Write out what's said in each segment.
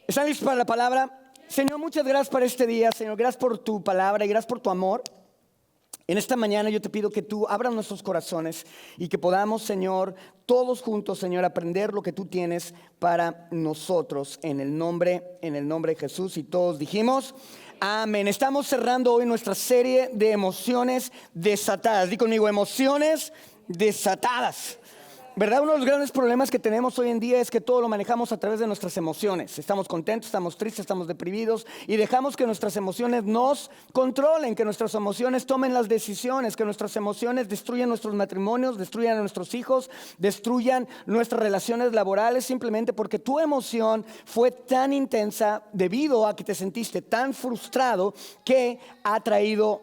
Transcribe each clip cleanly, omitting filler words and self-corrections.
¿Están listos para la palabra? Señor, muchas gracias por este día, Señor. Gracias por tu palabra y gracias por tu amor. En esta mañana yo te pido que tú abras nuestros corazones y que podamos, Señor, todos juntos, Señor, aprender lo que tú tienes para nosotros en el nombre de Jesús. Y todos dijimos, amén. Estamos cerrando hoy nuestra serie de emociones desatadas. Di conmigo, emociones desatadas. ¿Verdad? Uno de los grandes problemas que tenemos hoy en día es que todo lo manejamos a través de nuestras emociones. Estamos contentos, estamos tristes, estamos deprimidos y dejamos que nuestras emociones nos controlen, que nuestras emociones tomen las decisiones, que nuestras emociones destruyan nuestros matrimonios, destruyan a nuestros hijos, destruyan nuestras relaciones laborales, simplemente porque tu emoción fue tan intensa debido a que te sentiste tan frustrado que ha traído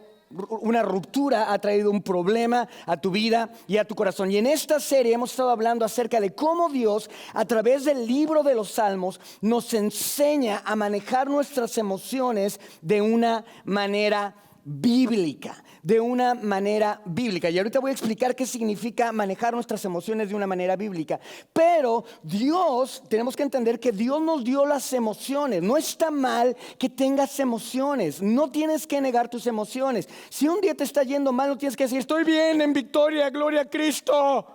una ruptura, ha traído un problema a tu vida y a tu corazón. Y en esta serie hemos estado hablando acerca de cómo Dios, a través del libro de los Salmos, nos enseña a manejar nuestras emociones de una manera bíblica. Y ahorita voy a explicar qué significa manejar nuestras emociones de una manera bíblica. Pero Dios, tenemos que entender que Dios nos dio las emociones. No está mal que tengas emociones. No tienes que negar tus emociones. Si un día te está yendo mal, no tienes que decir, estoy bien, en victoria, gloria a Cristo.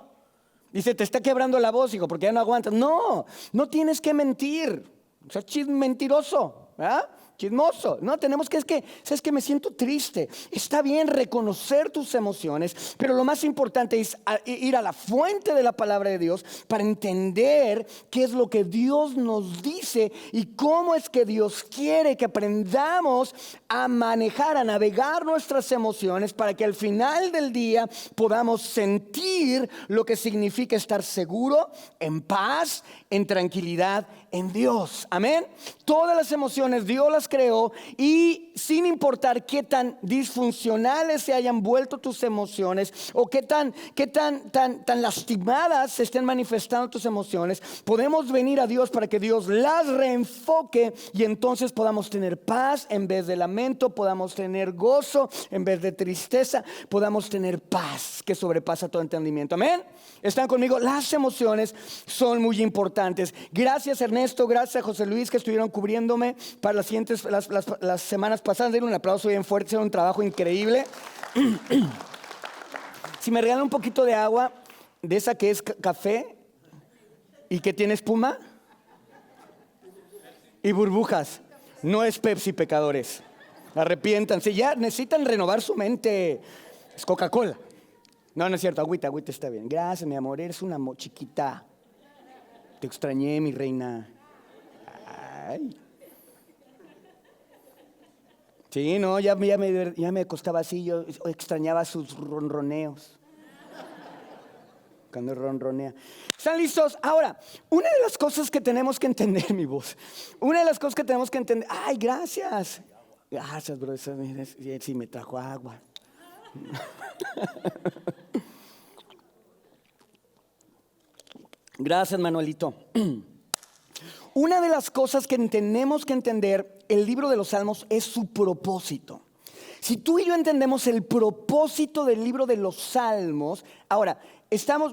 Y se te está quebrando la voz, hijo, porque ya no aguantas. No tienes que mentir. O sea, mentiroso, ¿verdad? Chismoso. No, tenemos que, sabes que me siento triste. Está bien reconocer tus emociones, pero lo más importante es ir a la fuente de la palabra de Dios para entender qué es lo que Dios nos dice y cómo es que Dios quiere que aprendamos a manejar, a navegar nuestras emociones para que al final del día podamos sentir lo que significa estar seguro, en paz, en tranquilidad, en Dios. Amén. Todas las emociones Dios las creó y sin importar qué tan disfuncionales se hayan vuelto tus emociones o qué tan lastimadas se estén manifestando tus emociones, podemos venir a Dios para que Dios las reenfoque y entonces podamos tener paz en vez de lamento, podamos tener gozo en vez de tristeza, podamos tener paz que sobrepasa todo entendimiento. Amén. ¿Están conmigo? Las emociones son muy importantes. Gracias Ernesto, gracias a José Luis que estuvieron cubriéndome para las semanas pasadas. Den un aplauso bien fuerte, hicieron un trabajo increíble. Si me regalan un poquito de agua, de esa que es café y que tiene espuma y burbujas, no es Pepsi, pecadores. Arrepiéntanse, ya necesitan renovar su mente. Es Coca-Cola. No es cierto, agüita está bien. Gracias, mi amor, eres una chiquita. Te extrañé, mi reina. Ay. Sí, no, ya me acostaba así, yo extrañaba sus ronroneos. Cuando ronronea. ¿Están listos? Ahora, una de las cosas que tenemos que entender, mi voz. Una de las cosas que tenemos que entender. Ay, gracias. Gracias, bro. Sí, me trajo agua. Gracias, Manuelito. Una de las cosas que tenemos que entender el libro de los Salmos es su propósito. Si tú y yo entendemos el propósito del libro de los Salmos, ahora,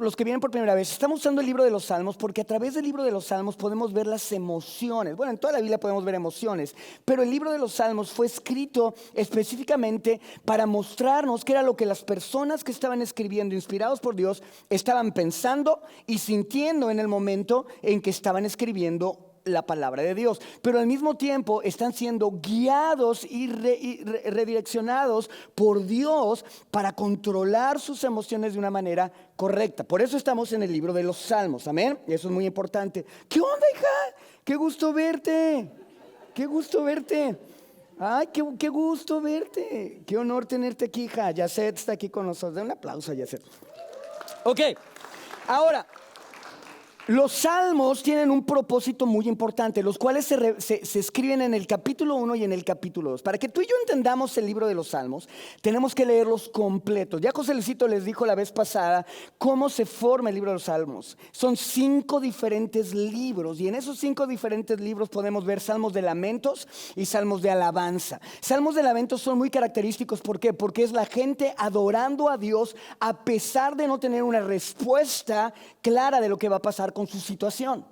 los que vienen por primera vez, estamos usando el libro de los Salmos porque a través del libro de los Salmos podemos ver las emociones. Bueno, en toda la Biblia podemos ver emociones, pero el libro de los Salmos fue escrito específicamente para mostrarnos qué era lo que las personas que estaban escribiendo, inspirados por Dios, estaban pensando y sintiendo en el momento en que estaban escribiendo la palabra de Dios, pero al mismo tiempo están siendo guiados y redireccionados por Dios para controlar sus emociones de una manera correcta. Por eso estamos en el libro de los Salmos, amén. Y eso es muy importante. ¿Qué onda, hija? Qué gusto verte. Qué gusto verte. Ay, qué gusto verte. Qué honor tenerte aquí, hija. Yacet está aquí con nosotros. Den un aplauso a Yacet. Ok, ahora, los salmos tienen un propósito muy importante, los cuales se escriben en el capítulo 1 y en el capítulo 2. Para que tú y yo entendamos el libro de los salmos, tenemos que leerlos completos. Ya José Luisito les dijo la vez pasada cómo se forma el libro de los salmos. Son 5 diferentes libros y en esos 5 diferentes libros podemos ver salmos de lamentos y salmos de alabanza. Salmos de lamentos son muy característicos. ¿Por qué? Porque es la gente adorando a Dios a pesar de no tener una respuesta clara de lo que va a pasar con su situación.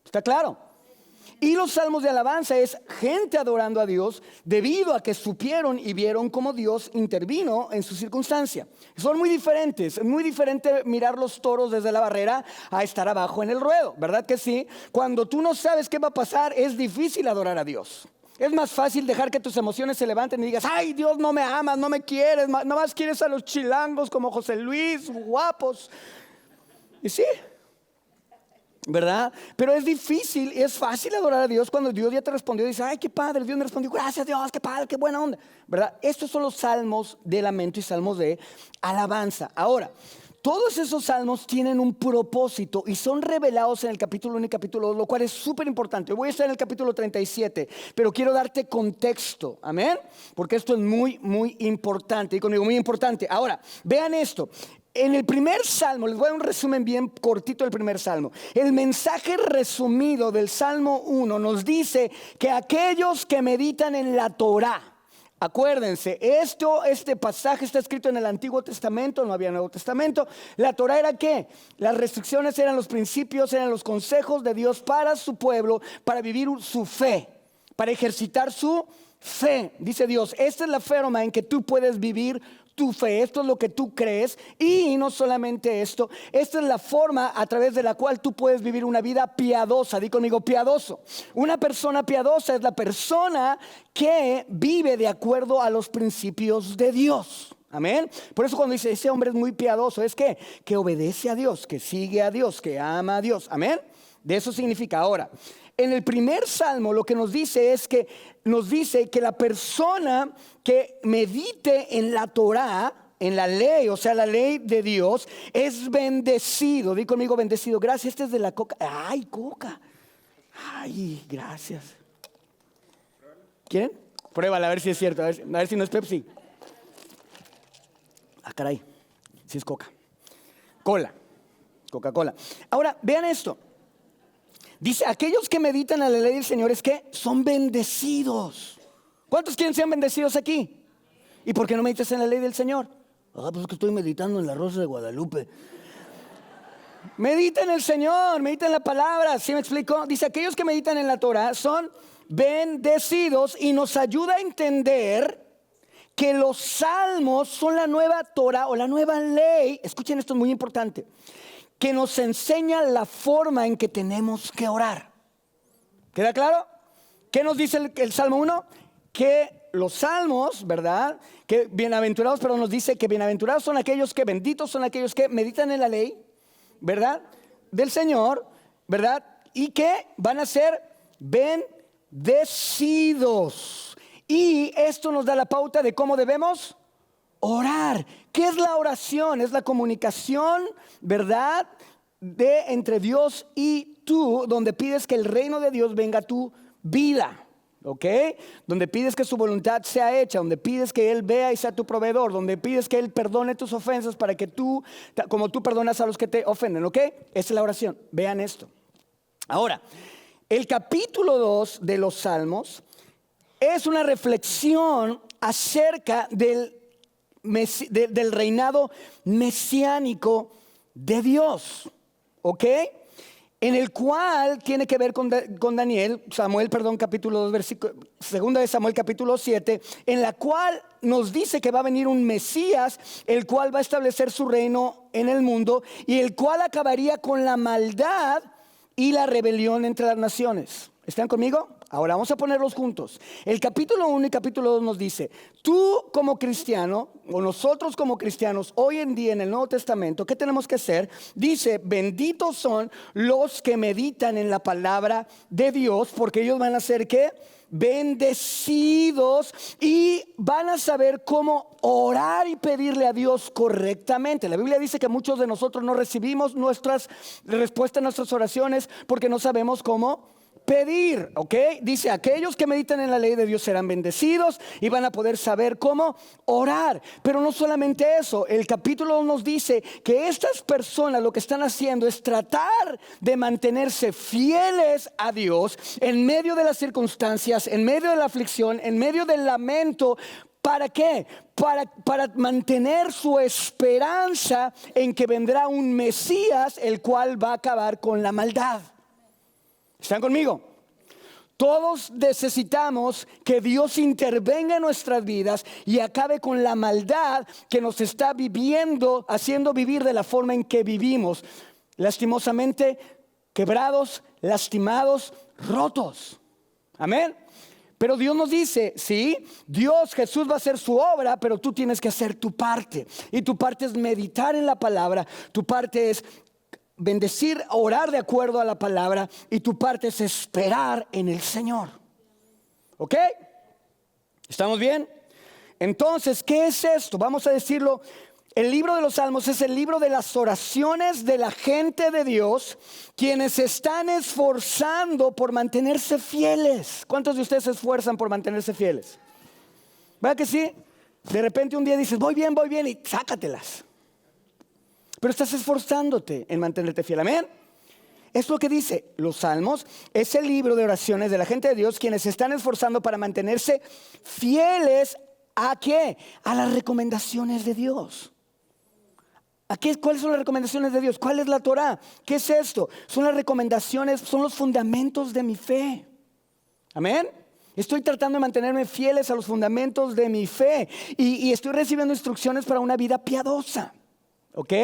¿Está claro? Y los salmos de alabanza es gente adorando a Dios debido a que supieron y vieron cómo Dios intervino en su circunstancia. Son muy diferentes. Es muy diferente mirar los toros desde la barrera a estar abajo en el ruedo, ¿verdad que sí? Cuando tú no sabes qué va a pasar, es difícil adorar a Dios. Es más fácil dejar que tus emociones se levanten y digas, ay, Dios, no me amas, no me quieres, nada más quieres a los chilangos como José Luis, guapos. Y sí, ¿verdad? Pero es difícil, es fácil adorar a Dios cuando Dios ya te respondió y dice, ay, qué padre, Dios me respondió, gracias Dios, qué padre, qué buena onda, ¿verdad? Estos son los salmos de lamento y salmos de alabanza. Ahora, todos esos salmos tienen un propósito y son revelados en el capítulo 1 y capítulo 2, lo cual es súper importante. Yo voy a estar en el capítulo 37, pero quiero darte contexto, amén, porque esto es muy, muy importante. Y conmigo, muy importante. Ahora, vean esto. En el primer salmo, les voy a dar un resumen bien cortito del primer salmo. El mensaje resumido del Salmo 1 nos dice que aquellos que meditan en la Torá, acuérdense, este pasaje está escrito en el Antiguo Testamento, no había Nuevo Testamento. La Torá era ¿qué? Las restricciones eran los principios, eran los consejos de Dios para su pueblo, para vivir su fe, para ejercitar su fe. Dice Dios, esta es la forma en que tú puedes vivir tu fe, esto es lo que tú crees. Y no solamente esto, esta es la forma a través de la cual tú puedes vivir una vida piadosa. Di conmigo, piadoso. Una persona piadosa es la persona que vive de acuerdo a los principios de Dios. Amén. Por eso cuando dice ese hombre es muy piadoso, es que obedece a Dios, que sigue a Dios, que ama a Dios. Amén. De eso significa. Ahora, en el primer salmo lo que nos dice es que la persona que medite en la Torá, en la ley, o sea, la ley de Dios, es bendecido. Di conmigo, bendecido. Gracias, este es de la coca. Ay, coca. Ay, gracias. ¿Quieren? Pruébala a ver si es cierto, a ver si no es Pepsi. Ah, caray, si es coca. Coca-Cola. Ahora, vean esto. Dice, aquellos que meditan en la ley del Señor es que son bendecidos. ¿Cuántos quieren ser bendecidos aquí? ¿Y por qué no meditas en la ley del Señor? Pues es que estoy meditando en la Rosa de Guadalupe. Medita en el Señor, medita en la palabra. ¿Sí me explico? Dice, aquellos que meditan en la Torah son bendecidos, y nos ayuda a entender que los salmos son la nueva Torah o la nueva ley. Escuchen, esto es muy importante, que nos enseña la forma en que tenemos que orar. ¿Queda claro? ¿Qué nos dice el Salmo 1? Que los salmos, ¿verdad? Que bienaventurados, pero nos dice que bienaventurados son aquellos que, benditos son aquellos que meditan en la ley, ¿verdad? Del Señor, ¿verdad? Y que van a ser bendecidos. Y esto nos da la pauta de cómo debemos orar. ¿Qué es la oración? Es la comunicación, ¿verdad?, entre Dios y tú, donde pides que el reino de Dios venga a tu vida, ¿ok? Donde pides que su voluntad sea hecha, donde pides que Él vea y sea tu proveedor, donde pides que Él perdone tus ofensas para que tú, como tú perdonas a los que te ofenden, ¿ok? Esa es la oración. Vean esto. Ahora, el capítulo 2 de los Salmos es una reflexión acerca del reinado mesiánico de Dios, ¿ok? En el cual tiene que ver con Samuel, capítulo 2, segunda de Samuel, capítulo 7, en la cual nos dice que va a venir un Mesías, el cual va a establecer su reino en el mundo y el cual acabaría con la maldad y la rebelión entre las naciones. ¿Están conmigo? Ahora vamos a ponerlos juntos. El capítulo 1 y capítulo 2 nos dice, tú como cristiano, o nosotros como cristianos, hoy en día en el Nuevo Testamento, ¿qué tenemos que hacer? Dice, benditos son los que meditan en la palabra de Dios, porque ellos van a ser, ¿qué? Bendecidos, y van a saber cómo orar y pedirle a Dios correctamente. La Biblia dice que muchos de nosotros no recibimos nuestras respuestas a nuestras oraciones porque no sabemos cómo pedir, ¿ok? Dice, aquellos que meditan en la ley de Dios serán bendecidos y van a poder saber cómo orar. Pero no solamente eso, el capítulo nos dice que estas personas lo que están haciendo es tratar de mantenerse fieles a Dios en medio de las circunstancias, en medio de la aflicción, en medio del lamento. ¿Para qué? Para mantener su esperanza en que vendrá un Mesías, el cual va a acabar con la maldad. ¿Están conmigo? Todos necesitamos que Dios intervenga en nuestras vidas y acabe con la maldad que nos está viviendo, haciendo vivir de la forma en que vivimos. Lastimosamente, quebrados, lastimados, rotos. Amén. Pero Dios nos dice, sí, Dios, Jesús va a hacer su obra, pero tú tienes que hacer tu parte. Y tu parte es meditar en la palabra, tu parte es bendecir, orar de acuerdo a la palabra, y tu parte es esperar en el Señor. ¿Ok? ¿Estamos bien? Entonces, ¿qué es esto? Vamos a decirlo. El libro de los Salmos es el libro de las oraciones de la gente de Dios, quienes se están esforzando por mantenerse fieles. ¿Cuántos de ustedes se esfuerzan por mantenerse fieles? ¿Verdad que sí? De repente un día dices, voy bien, y sácatelas. Pero estás esforzándote en mantenerte fiel. Amén. Es lo que dice los Salmos. Es el libro de oraciones de la gente de Dios, quienes se están esforzando para mantenerse fieles. ¿A qué? A las recomendaciones de Dios. ¿Cuáles son las recomendaciones de Dios? ¿Cuál es la Torá? ¿Qué es esto? Son las recomendaciones, son los fundamentos de mi fe. Amén. Estoy tratando de mantenerme fieles a los fundamentos de mi fe y estoy recibiendo instrucciones para una vida piadosa. ¿Ok?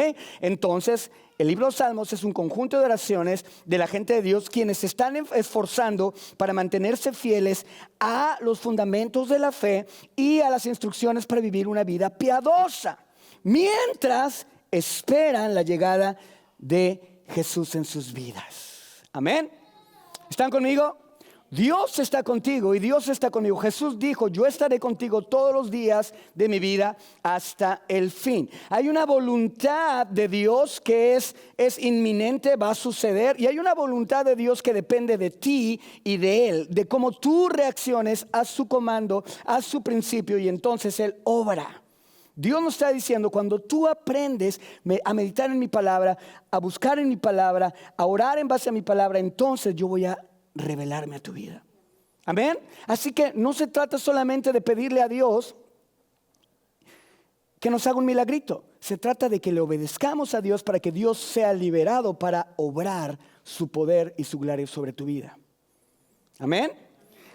Entonces, el libro de los Salmos es un conjunto de oraciones de la gente de Dios, quienes se están esforzando para mantenerse fieles a los fundamentos de la fe y a las instrucciones para vivir una vida piadosa, mientras esperan la llegada de Jesús en sus vidas. Amén. ¿Están conmigo? Dios está contigo y Dios está conmigo. Jesús dijo, yo estaré contigo todos los días de mi vida hasta el fin. Hay una voluntad de Dios que es inminente, va a suceder. Y hay una voluntad de Dios que depende de ti y de Él, de cómo tú reacciones a su comando, a su principio, y entonces Él obra. Dios nos está diciendo, cuando tú aprendes a meditar en mi palabra, a buscar en mi palabra, a orar en base a mi palabra, entonces yo voy a revelarme a tu vida. Amén. Así que no se trata solamente de pedirle a Dios que nos haga un milagrito. Se trata de que le obedezcamos a Dios para que Dios sea liberado para obrar su poder y su gloria sobre tu vida. Amén.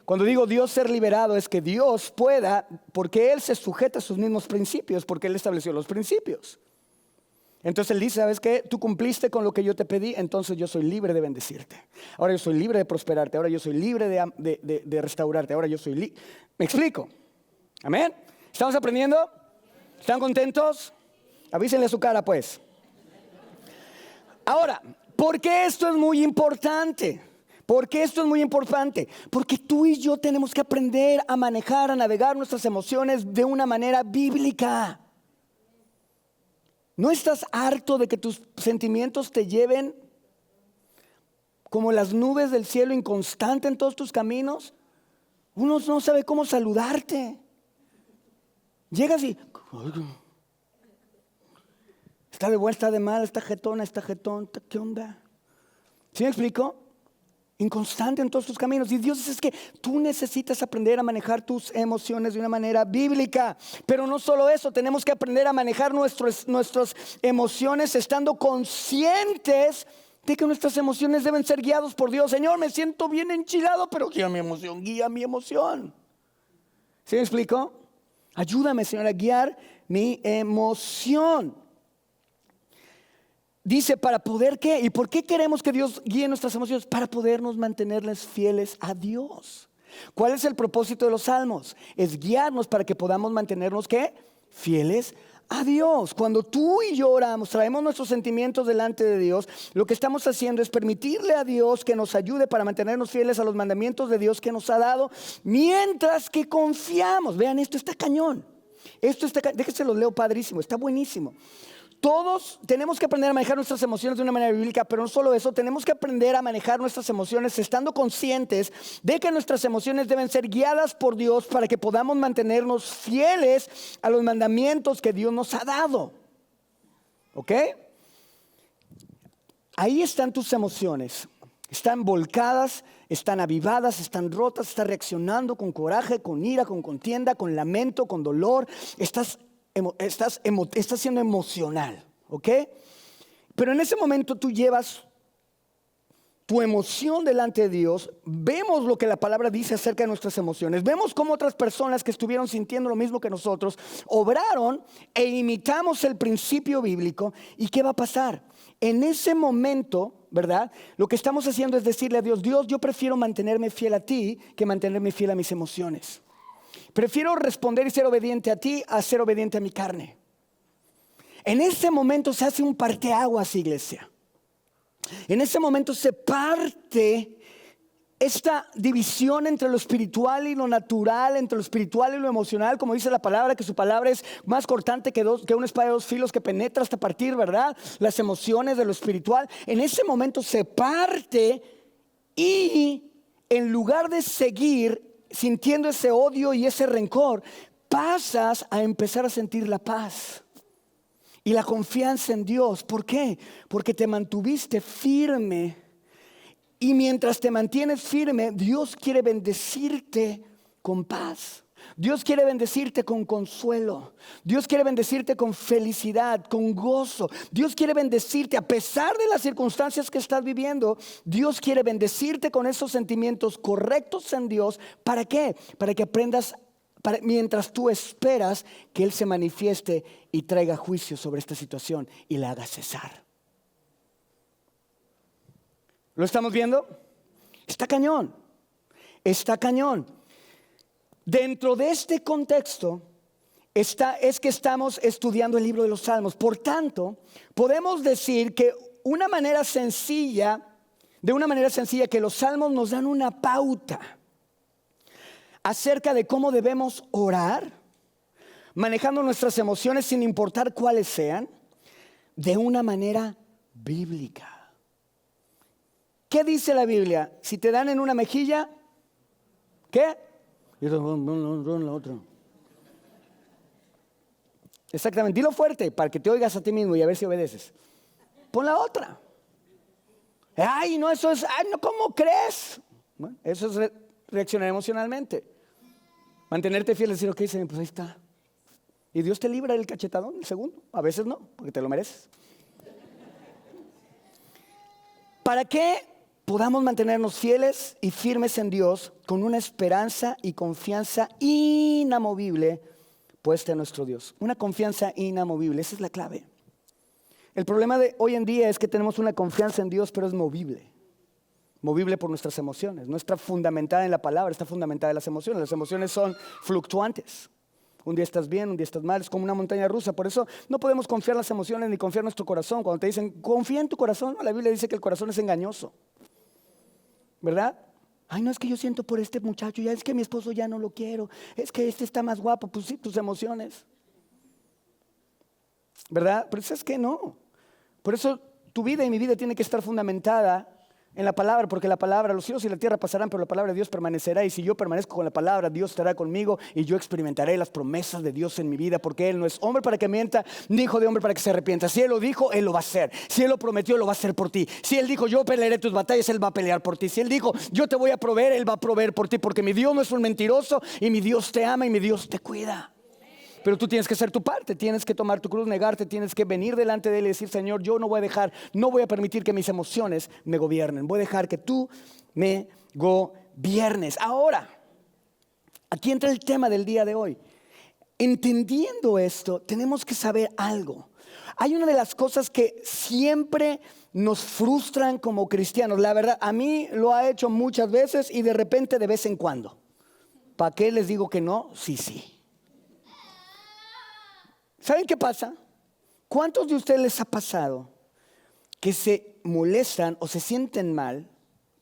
Cuando digo Dios ser liberado, es que Dios pueda, porque Él se sujeta a sus mismos principios, porque Él estableció los principios. Entonces Él dice, ¿sabes qué? Tú cumpliste con lo que yo te pedí, entonces yo soy libre de bendecirte. Ahora yo soy libre de prosperarte, ahora yo soy libre de restaurarte, ahora yo soy libre. ¿Me explico? ¿Amén? ¿Estamos aprendiendo? ¿Están contentos? Avísenle a su cara, pues. Ahora, ¿por qué esto es muy importante? ¿Por qué esto es muy importante? Porque tú y yo tenemos que aprender a manejar, a navegar nuestras emociones de una manera bíblica. ¿No estás harto de que tus sentimientos te lleven como las nubes del cielo, inconstante en todos tus caminos? Uno no sabe cómo saludarte. Llegas y está de buena, está de mal, está jetona, está jetón. ¿Qué onda? ¿Sí me explico? Inconstante en todos tus caminos. Y Dios dice, es que tú necesitas aprender a manejar tus emociones de una manera bíblica. Pero no solo eso, tenemos que aprender a manejar nuestras emociones estando conscientes de que nuestras emociones deben ser guiadas por Dios. Señor, me siento bien enchilado, pero guía mi emoción, guía mi emoción. ¿Sí me explico? Ayúdame, Señor, a guiar mi emoción. Dice, ¿para poder qué? ¿Y por qué queremos que Dios guíe nuestras emociones? Para podernos mantenerles fieles a Dios. ¿Cuál es el propósito de los salmos? Es guiarnos para que podamos mantenernos ¿qué? Fieles a Dios. Cuando tú y yo oramos, traemos nuestros sentimientos delante de Dios, lo que estamos haciendo es permitirle a Dios que nos ayude para mantenernos fieles a los mandamientos de Dios que nos ha dado, mientras que confiamos. Vean, esto está cañón. Déjense los leo padrísimo, está buenísimo. Todos tenemos que aprender a manejar nuestras emociones de una manera bíblica, pero no solo eso, tenemos que aprender a manejar nuestras emociones estando conscientes de que nuestras emociones deben ser guiadas por Dios para que podamos mantenernos fieles a los mandamientos que Dios nos ha dado. ¿Ok? Ahí están tus emociones. Están volcadas, están avivadas, están rotas, estás reaccionando con coraje, con ira, con contienda, con lamento, con dolor. Estás siendo emocional, ¿ok? Pero en ese momento tú llevas tu emoción delante de Dios, vemos lo que la palabra dice acerca de nuestras emociones, vemos cómo otras personas que estuvieron sintiendo lo mismo que nosotros obraron e imitamos el principio bíblico. ¿Y qué va a pasar? En ese momento, ¿verdad? Lo que estamos haciendo es decirle a Dios: Dios, yo prefiero mantenerme fiel a ti que mantenerme fiel a mis emociones. Prefiero responder y ser obediente a ti a ser obediente a mi carne. En ese momento se hace un parteaguas, iglesia. En ese momento se parte esta división entre lo espiritual y lo natural, entre lo espiritual y lo emocional, como dice la palabra, que su palabra es más cortante que una espada de dos filos, que penetra hasta partir, ¿verdad?, las emociones de lo espiritual. En ese momento se parte, y en lugar de seguir sintiendo ese odio y ese rencor, pasas a empezar a sentir la paz y la confianza en Dios. ¿Por qué? Porque te mantuviste firme. Y mientras te mantienes firme, Dios quiere bendecirte con paz. Dios quiere bendecirte con consuelo. Dios quiere bendecirte con felicidad, con gozo. Dios quiere bendecirte a pesar de las circunstancias que estás viviendo. Dios quiere bendecirte con esos sentimientos correctos en Dios. ¿Para qué? Para que aprendas, mientras tú esperas que Él se manifieste y traiga juicio sobre esta situación y la haga cesar. ¿Lo estamos viendo? Está cañón. Está cañón. Dentro de este contexto es que estamos estudiando el libro de los Salmos. Por tanto, podemos decir que de una manera sencilla que los Salmos nos dan una pauta acerca de cómo debemos orar, manejando nuestras emociones sin importar cuáles sean, de una manera bíblica. ¿Qué dice la Biblia? Si te dan en una mejilla, ¿qué? Y la otra. Exactamente, dilo fuerte para que te oigas a ti mismo y a ver si obedeces. Pon la otra. Ay, no, eso es, ay, no, ¿cómo crees? Bueno, eso es reaccionar emocionalmente. Mantenerte fiel y decir: ok, Señor, pues ahí está. Y Dios te libra del cachetadón el segundo. A veces no, porque te lo mereces. ¿Para qué podamos mantenernos fieles y firmes en Dios con una esperanza y confianza inamovible puesta en nuestro Dios? Una confianza inamovible, esa es la clave. El problema de hoy en día es que tenemos una confianza en Dios, pero es movible. Movible por nuestras emociones. No está fundamentada en la palabra, está fundamentada en las emociones. Las emociones son fluctuantes. Un día estás bien, un día estás mal, es como una montaña rusa. Por eso no podemos confiar en las emociones ni confiar en nuestro corazón. Cuando te dicen, confía en tu corazón, la Biblia dice que el corazón es engañoso, ¿verdad? Ay, no, es que yo siento por este muchacho, ya es que mi esposo ya no lo quiero, es que este está más guapo. Pues sí, tus emociones, ¿verdad? Pero es que no. Por eso tu vida y mi vida tiene que estar fundamentada en la palabra, porque la palabra, los cielos y la tierra pasarán, pero la palabra de Dios permanecerá. Y si yo permanezco con la palabra, Dios estará conmigo y yo experimentaré las promesas de Dios en mi vida, porque Él no es hombre para que mienta, ni hijo de hombre para que se arrepienta. Si Él lo dijo, Él lo va a hacer. Si Él lo prometió, lo va a hacer por ti. Si Él dijo, yo pelearé tus batallas, Él va a pelear por ti. Si Él dijo, yo te voy a proveer, Él va a proveer por ti, porque mi Dios no es un mentiroso y mi Dios te ama y mi Dios te cuida. Pero tú tienes que hacer tu parte, tienes que tomar tu cruz, negarte, tienes que venir delante de Él y decir: Señor, yo no voy a permitir que mis emociones me gobiernen. Voy a dejar que tú me gobiernes. Ahora, aquí entra el tema del día de hoy. Entendiendo esto, tenemos que saber algo. Hay una de las cosas que siempre nos frustran como cristianos. La verdad, a mí lo ha hecho muchas veces y de repente de vez en cuando. ¿Para qué les digo que no? Sí. ¿Saben qué pasa? ¿Cuántos de ustedes les ha pasado que se molestan o se sienten mal?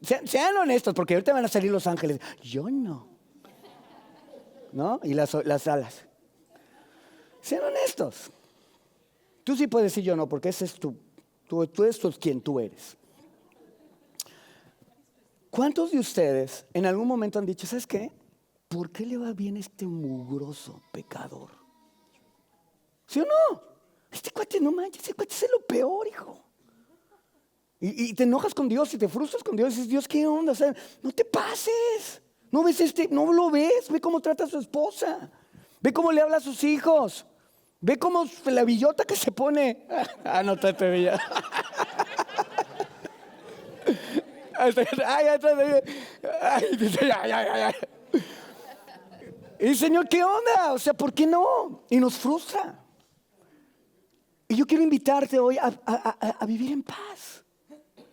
Sean honestos, porque ahorita van a salir los ángeles. Yo no. ¿No? Y las alas. Sean honestos. Tú sí puedes decir yo no, porque ese es tú eres quien tú eres. ¿Cuántos de ustedes en algún momento han dicho: ¿sabes qué? ¿Por qué le va bien a este mugroso pecador? ¿Sí o no? Este cuate, no manches, este cuate es lo peor, hijo. Y te enojas con Dios y te frustras con Dios y dices: Dios, ¿qué onda? O sea, no te pases. No ves no lo ves. Ve cómo trata a su esposa. Ve cómo le habla a sus hijos. Ve cómo la billota que se pone. No te veía. Ay, atrás de mí. Ay, dice, ay, ay, ay. Y Señor, ¿qué onda? O sea, ¿por qué no? Y nos frustra. Y yo quiero invitarte hoy a vivir en paz.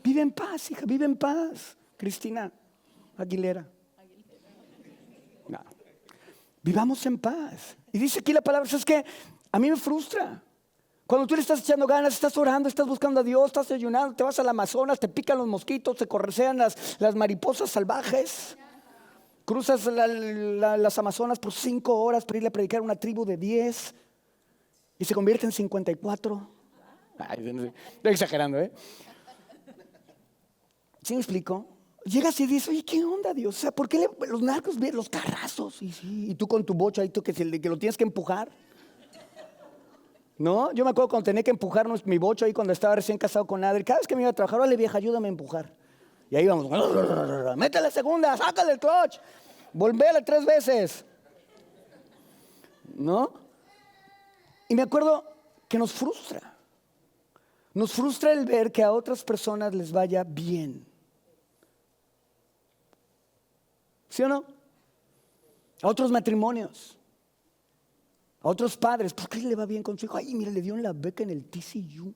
Vive en paz, hija, vive en paz. Cristina Aguilera. No. Vivamos en paz. Y dice aquí la palabra, es que a mí me frustra. Cuando tú le estás echando ganas, estás orando, estás buscando a Dios, estás ayunando, te vas al Amazonas, te pican los mosquitos, te corretean las mariposas salvajes. Cruzas las Amazonas por 5 horas para irle a predicar a una tribu de 10 y se convierte en 54. Ay, estoy exagerando, ¿eh? ¿Sí me explico? Llegas y dices, oye, ¿qué onda, Dios? O sea, ¿por qué los narcos ven los carrazos? Y tú con tu bocho ahí, tú que lo tienes que empujar. ¿No? Yo me acuerdo cuando tenía que empujar mi bocho ahí cuando estaba recién casado con Adri. Cada vez que me iba a trabajar, órale vieja, ayúdame a empujar. Y ahí vamos, métele segunda, sácale el clutch, volvéale 3 veces. ¿No? Y me acuerdo que nos frustra. Nos frustra el ver que a otras personas les vaya bien. ¿Sí o no? A otros matrimonios. A otros padres, ¿por qué le va bien con su hijo? Ay, mira, le dio la beca en el TCU.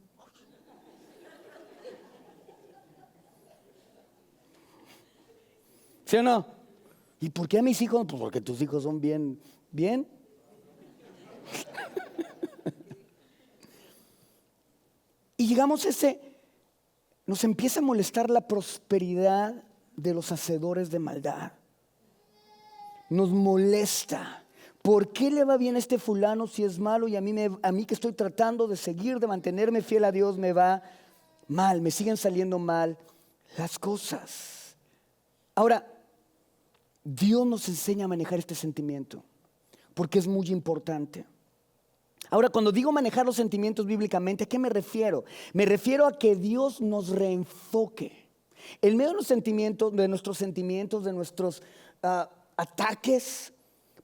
¿Sí o no? ¿Y por qué a mis hijos? Pues porque tus hijos son bien. Y llegamos a nos empieza a molestar la prosperidad de los hacedores de maldad. Nos molesta. ¿Por qué le va bien a este fulano si es malo y a mí que estoy tratando de seguir, de mantenerme fiel a Dios, me va mal, me siguen saliendo mal las cosas? Ahora, Dios nos enseña a manejar este sentimiento porque es muy importante. Ahora, cuando digo manejar los sentimientos bíblicamente, ¿a qué me refiero? Me refiero a que Dios nos reenfoque. En medio de los sentimientos, de nuestros ataques,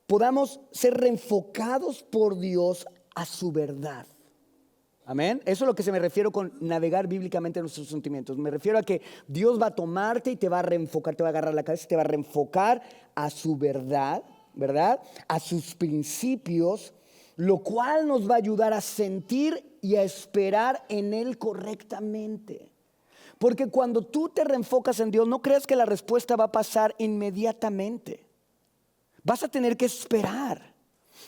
podamos ser reenfocados por Dios a su verdad. Amén. Eso es lo que se me refiero con navegar bíblicamente en nuestros sentimientos. Me refiero a que Dios va a tomarte y te va a reenfocar, te va a agarrar la cabeza y te va a reenfocar a su verdad, ¿verdad? A sus principios, lo cual nos va a ayudar a sentir y a esperar en Él correctamente. Porque cuando tú te reenfocas en Dios, no creas que la respuesta va a pasar inmediatamente. Vas a tener que esperar.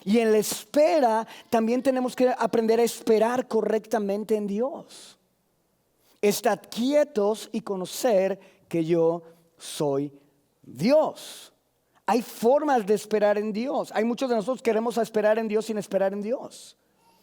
Y en la espera también tenemos que aprender a esperar correctamente en Dios. Estad quietos y conocer que yo soy Dios. Hay formas de esperar en Dios. Hay muchos de nosotros que queremos esperar en Dios sin esperar en Dios,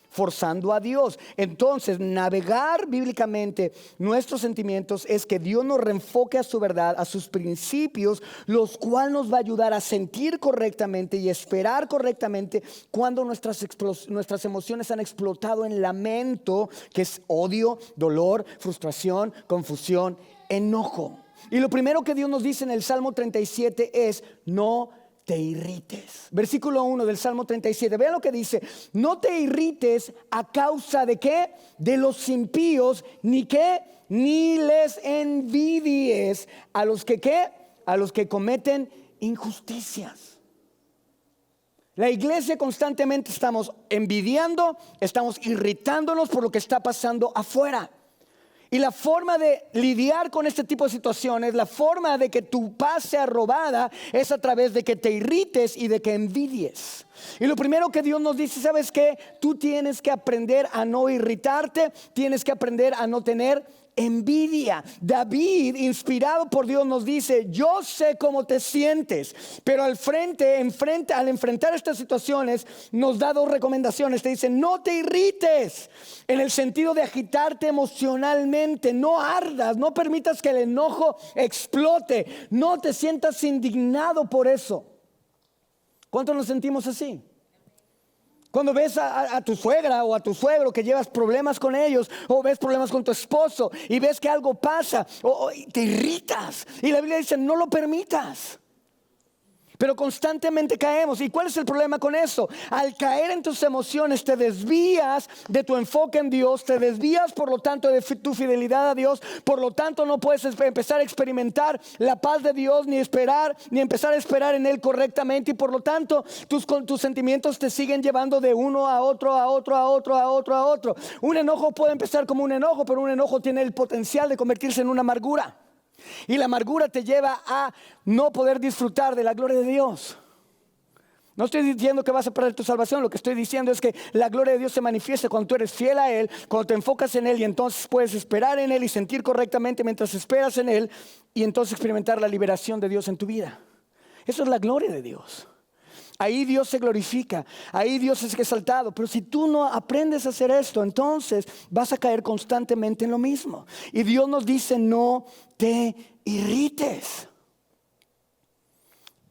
forzando a Dios. Entonces, navegar bíblicamente nuestros sentimientos es que Dios nos reenfoque a su verdad, a sus principios, los cuales nos va a ayudar a sentir correctamente y esperar correctamente cuando nuestras emociones han explotado en lamento, que es odio, dolor, frustración, confusión, enojo. Y lo primero que Dios nos dice en el Salmo 37 es: no te irrites. Versículo 1 del Salmo 37. Vean lo que dice: no te irrites a causa de ¿qué? De los impíos, ni qué, ni les envidies a los que ¿qué? A los que cometen injusticias. La iglesia constantemente estamos envidiando, estamos irritándonos por lo que está pasando afuera. Y la forma de lidiar con este tipo de situaciones, la forma de que tu paz sea robada, es a través de que te irrites y de que envidies. Y lo primero que Dios nos dice, ¿sabes qué? Tú tienes que aprender a no irritarte, tienes que aprender a no tener envidia. David, inspirado por Dios, nos dice: yo sé cómo te sientes, pero al enfrentar estas situaciones, nos da 2 recomendaciones. Te dice: no te irrites, en el sentido de agitarte emocionalmente, no ardas, no permitas que el enojo explote, no te sientas indignado por eso. ¿Cuántos nos sentimos así? Cuando ves a tu suegra o a tu suegro que llevas problemas con ellos, o ves problemas con tu esposo y ves que algo pasa, o te irritas. Y la Biblia dice: no lo permitas. Pero constantemente caemos. ¿Y cuál es el problema con eso? Al caer en tus emociones te desvías de tu enfoque en Dios, te desvías por lo tanto de tu fidelidad a Dios, por lo tanto no puedes empezar a experimentar la paz de Dios, ni empezar a esperar en Él correctamente, y por lo tanto tus sentimientos te siguen llevando de uno a otro, a otro, a otro, a otro, a otro. Un enojo puede empezar como un enojo, pero un enojo tiene el potencial de convertirse en una amargura. Y la amargura te lleva a no poder disfrutar de la gloria de Dios. No estoy diciendo que vas a perder tu salvación. Lo que estoy diciendo es que la gloria de Dios se manifiesta cuando tú eres fiel a Él, cuando te enfocas en Él, y entonces puedes esperar en Él y sentir correctamente mientras esperas en Él, y entonces experimentar la liberación de Dios en tu vida. Eso es la gloria de Dios. Ahí Dios se glorifica, ahí Dios es exaltado. Pero si tú no aprendes a hacer esto, entonces vas a caer constantemente en lo mismo. Y Dios nos dice: no te irrites.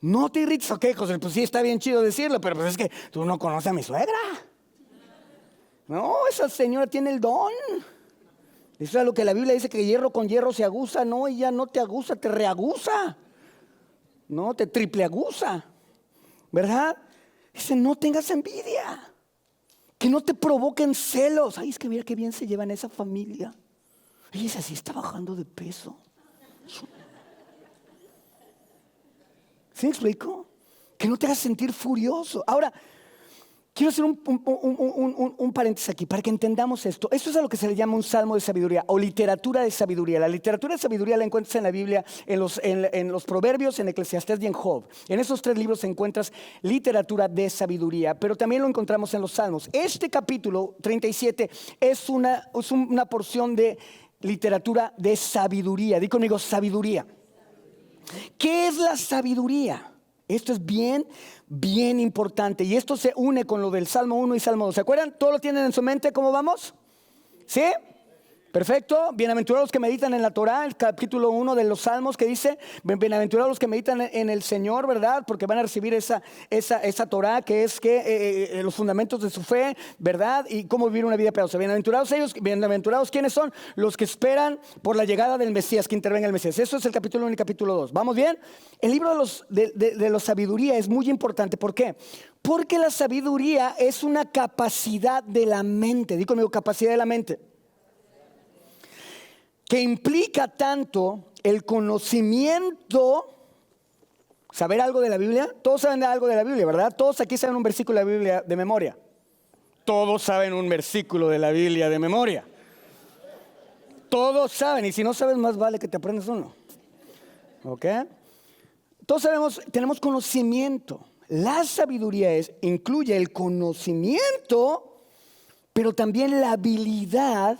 No te irrites. Ok, José, pues sí, está bien chido decirlo, pero pues es que tú no conoces a mi suegra. No, esa señora tiene el don. Eso es lo que la Biblia dice, que hierro con hierro se aguza. No, ella no te aguza, te reaguza. No, te triple aguza, ¿verdad? Dice: no tengas envidia, que no te provoquen celos. Ay, es que mira qué bien se lleva en esa familia. Ella dice: así está bajando de peso. ¿Sí me explico? Que no te hagas sentir furioso. Ahora, quiero hacer un paréntesis aquí para que entendamos esto. Esto es a lo que se le llama un salmo de sabiduría o literatura de sabiduría. La literatura de sabiduría la encuentras en la Biblia, en los Proverbios, en Eclesiastés y en Job. En esos 3 libros encuentras literatura de sabiduría, pero también lo encontramos en los salmos. Este capítulo 37 es una porción de literatura de sabiduría. Di conmigo: sabiduría. ¿Qué es la sabiduría? Esto es bien importante, y esto se une con lo del Salmo 1 y Salmo 2. ¿Se acuerdan? ¿Todo lo tienen en su mente? ¿Cómo vamos? ¿Sí? Perfecto. Bienaventurados los que meditan en la Torah, el capítulo 1 de los Salmos, que dice: bienaventurados los que meditan en el Señor, ¿verdad? Porque van a recibir esa Torah, que es los fundamentos de su fe, ¿verdad? Y cómo vivir una vida piadosa. Bienaventurados ellos. Bienaventurados, ¿quiénes son? Los que esperan por la llegada del Mesías, que intervenga el Mesías. Eso es el capítulo 1 y capítulo 2. ¿Vamos bien? El libro de la sabiduría es muy importante. ¿Por qué? Porque la sabiduría es una capacidad de la mente. Di conmigo: capacidad de la mente, que implica tanto el conocimiento, saber algo de la Biblia. Todos saben algo de la Biblia, ¿verdad? Todos aquí saben un versículo de la Biblia de memoria. Todos saben un versículo de la Biblia de memoria. Todos saben, y si no sabes, más vale que te aprendas uno. ¿Ok? Todos sabemos, tenemos conocimiento. La sabiduría incluye el conocimiento, pero también la habilidad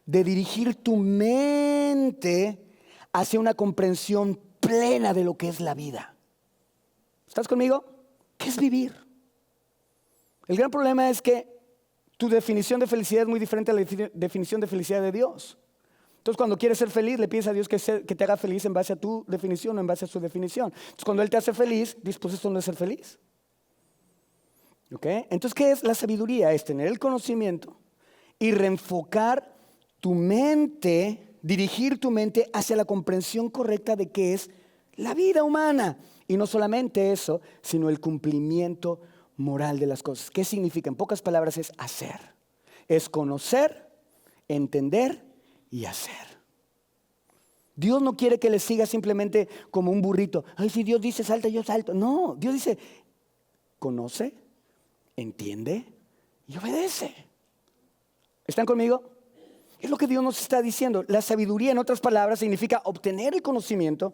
de dirigir tu mente hacia una comprensión plena de lo que es la vida. ¿Estás conmigo? ¿Qué es vivir? El gran problema es que tu definición de felicidad es muy diferente a la definición de felicidad de Dios. Entonces, cuando quieres ser feliz, le pides a Dios que te haga feliz en base a tu definición, o en base a su definición. Entonces, cuando Él te hace feliz, dices: pues esto no es ser feliz. ¿Ok? Entonces, ¿qué es la sabiduría? Es tener el conocimiento y reenfocar tu mente, dirigir tu mente hacia la comprensión correcta de qué es la vida humana. Y no solamente eso, sino el cumplimiento moral de las cosas. ¿Qué significa? En pocas palabras, es hacer. Es conocer, entender y hacer. Dios no quiere que le sigas simplemente como un burrito. Ay, si Dios dice salta, yo salto. No, Dios dice: conoce, entiende y obedece. ¿Están conmigo? Es lo que Dios nos está diciendo. La sabiduría, en otras palabras, significa obtener el conocimiento.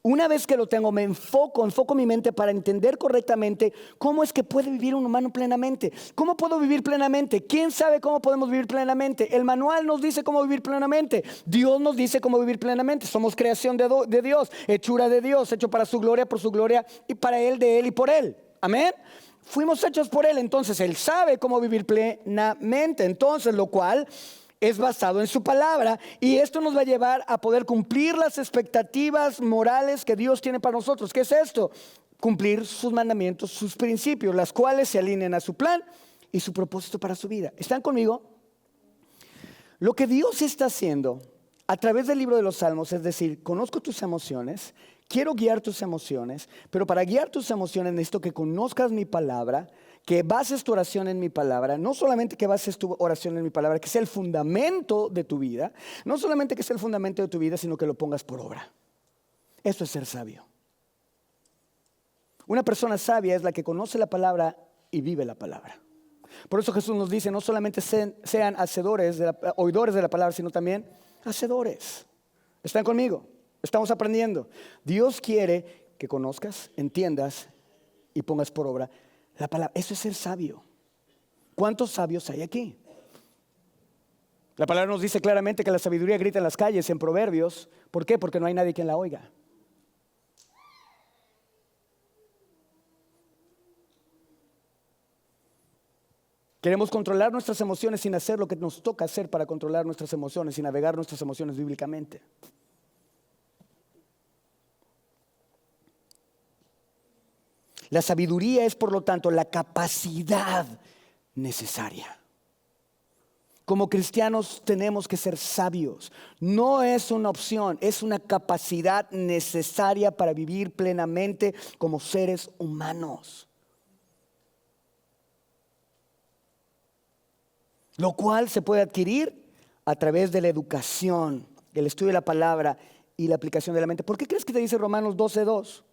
Una vez que lo tengo, me enfoco mi mente para entender correctamente cómo es que puede vivir un humano plenamente. ¿Cómo puedo vivir plenamente? ¿Quién sabe cómo podemos vivir plenamente? El manual nos dice cómo vivir plenamente. Dios nos dice cómo vivir plenamente. Somos creación de Dios, hechura de Dios, hecho para su gloria, por su gloria, y para Él, de Él y por Él. Amén. Fuimos hechos por Él, entonces Él sabe cómo vivir plenamente. Entonces, lo cual es basado en su palabra, y esto nos va a llevar a poder cumplir las expectativas morales que Dios tiene para nosotros. ¿Qué es esto? Cumplir sus mandamientos, sus principios, las cuales se alinean a su plan y su propósito para su vida. ¿Están conmigo? Lo que Dios está haciendo a través del libro de los Salmos es decir: conozco tus emociones, Quiero guiar tus emociones, pero para guiar tus emociones necesito que conozcas mi palabra, que bases tu oración en mi palabra, no solamente que bases tu oración en mi palabra, que sea el fundamento de tu vida, no solamente que sea el fundamento de tu vida, sino que lo pongas por obra. Eso es ser sabio. Una persona sabia es la que conoce la palabra y vive la palabra. Por eso Jesús nos dice, no solamente sean oidores de la palabra, sino también hacedores. ¿Están conmigo? Estamos aprendiendo. Dios quiere que conozcas, entiendas y pongas por obra la palabra. Eso es ser sabio. ¿Cuántos sabios hay aquí? La palabra nos dice claramente que la sabiduría grita en las calles, en Proverbios. ¿Por qué? Porque no hay nadie quien la oiga. Queremos controlar nuestras emociones sin hacer lo que nos toca hacer para controlar nuestras emociones y navegar nuestras emociones bíblicamente. La sabiduría es, por lo tanto, la capacidad necesaria. Como cristianos tenemos que ser sabios. No es una opción, es una capacidad necesaria para vivir plenamente como seres humanos. Lo cual se puede adquirir a través de la educación, el estudio de la palabra y la aplicación de la mente. ¿Por qué crees que te dice Romanos 12:2?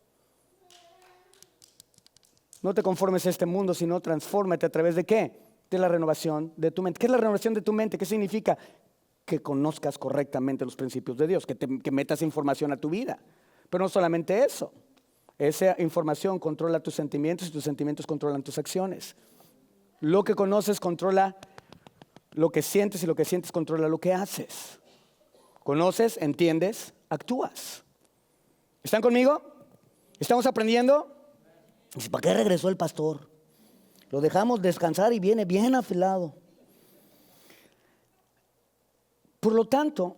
No te conformes a este mundo, sino transfórmate a través de ¿qué? De la renovación de tu mente. ¿Qué es la renovación de tu mente? ¿Qué significa? Que conozcas correctamente los principios de Dios, que metas información a tu vida. Pero no solamente eso. Esa información controla tus sentimientos y tus sentimientos controlan tus acciones. Lo que conoces controla lo que sientes y lo que sientes controla lo que haces. Conoces, entiendes, actúas. ¿Están conmigo? ¿Estamos aprendiendo? Dice, ¿para qué regresó el pastor? Lo dejamos descansar y viene bien afilado. Por lo tanto,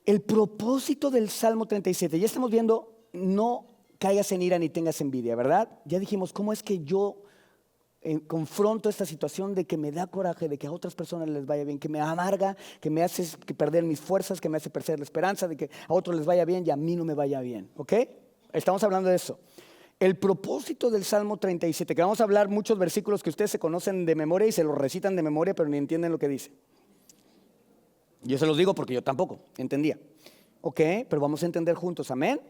el propósito del Salmo 37, ya estamos viendo, no caigas en ira ni tengas envidia, ¿verdad? Ya dijimos, ¿cómo es que yo confronto esta situación de que me da coraje, de que a otras personas les vaya bien, que me amarga, que me hace perder mis fuerzas, que me hace perder la esperanza de que a otros les vaya bien y a mí no me vaya bien? ¿Ok? Estamos hablando de eso. El propósito del Salmo 37, que vamos a hablar muchos versículos que ustedes se conocen de memoria y se los recitan de memoria, pero ni entienden lo que dice. Yo se los digo porque yo tampoco entendía. ¿Ok? Pero vamos a entender juntos, amén.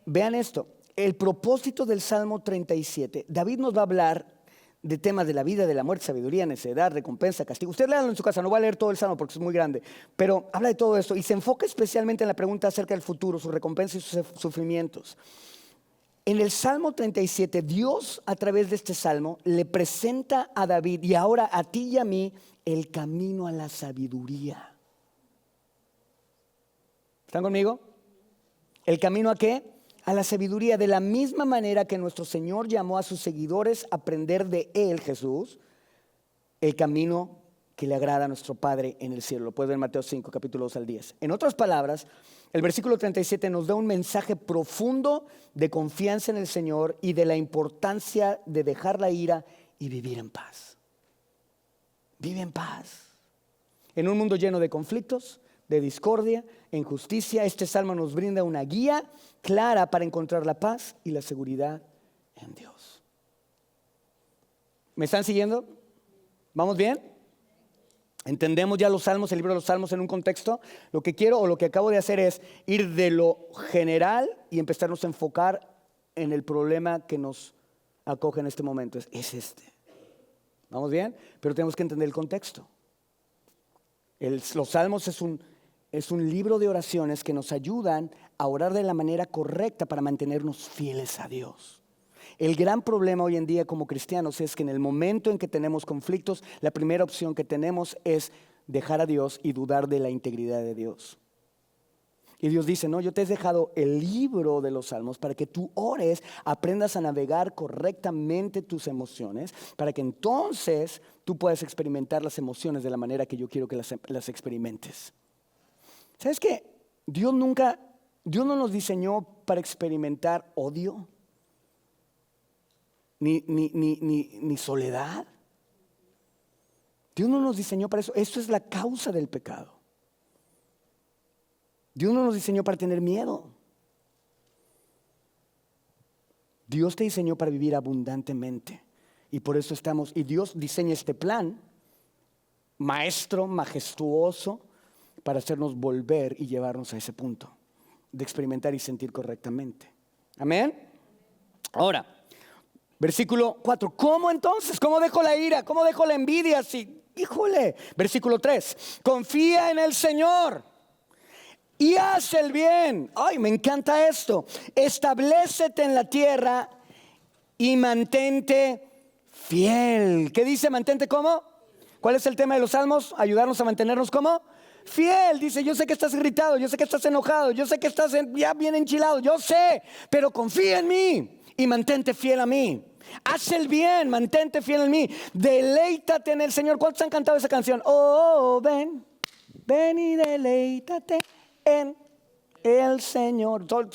Vean esto, el propósito del Salmo 37, David nos va a hablar de temas de la vida, de la muerte, sabiduría, necedad, recompensa, castigo. Usted léalo en su casa, no va a leer todo el Salmo porque es muy grande, pero habla de todo esto y se enfoca especialmente en la pregunta acerca del futuro, su recompensa y sus sufrimientos. En el Salmo 37, Dios a través de este Salmo le presenta a David y ahora a ti y a mí el camino a la sabiduría. ¿Están conmigo? ¿El camino a qué? A la sabiduría, de la misma manera que nuestro Señor llamó a sus seguidores a aprender de Él, Jesús, el camino que le agrada a nuestro Padre en el cielo. Lo puedes ver en Mateo 5, capítulo 2 al 10. En otras palabras, el versículo 37 nos da un mensaje profundo de confianza en el Señor y de la importancia de dejar la ira y vivir en paz. Vive en paz. En un mundo lleno de conflictos, de discordia, injusticia, este salmo nos brinda una guía clara para encontrar la paz y la seguridad en Dios. ¿Me están siguiendo? ¿Vamos bien? ¿Entendemos ya los salmos, el libro de los salmos en un contexto? Lo que quiero o lo que acabo de hacer es ir de lo general y empezarnos a enfocar en el problema que nos acoge en este momento. Es este. ¿Vamos bien? Pero tenemos que entender el contexto. Los salmos es un libro de oraciones que nos ayudan a orar de la manera correcta para mantenernos fieles a Dios. El gran problema hoy en día como cristianos es que en el momento en que tenemos conflictos, la primera opción que tenemos es dejar a Dios y dudar de la integridad de Dios. Y Dios dice, no, yo te he dejado el libro de los salmos para que tú ores, aprendas a navegar correctamente tus emociones, para que entonces tú puedas experimentar las emociones de la manera que yo quiero que las experimentes. ¿Sabes qué? Dios no nos diseñó para experimentar odio, ni soledad. Dios no nos diseñó para eso. Eso es la causa del pecado. Dios no nos diseñó para tener miedo. Dios te diseñó para vivir abundantemente. Y por eso estamos, y Dios diseña este plan, maestro, majestuoso, para hacernos volver y llevarnos a ese punto de experimentar y sentir correctamente. Amén. Ahora, versículo 4. ¿Cómo entonces? ¿Cómo dejo la ira? ¿Cómo dejo la envidia? Sí, híjole. Versículo 3. Confía en el Señor y haz el bien. Ay, me encanta esto. Establécete en la tierra y mantente fiel. ¿Qué dice? Mantente ¿cómo? ¿Cuál es el tema de los salmos? Ayudarnos a mantenernos ¿cómo? Fiel. Dice, yo sé que estás irritado, yo sé que estás enojado, yo sé que estás ya bien enchilado, yo sé, pero confía en mí y mantente fiel a mí. Haz el bien, mantente fiel en mí. Deleítate en el Señor. ¿Cuántos han cantado esa canción? Oh, ven, ven y deleítate en el Señor. Son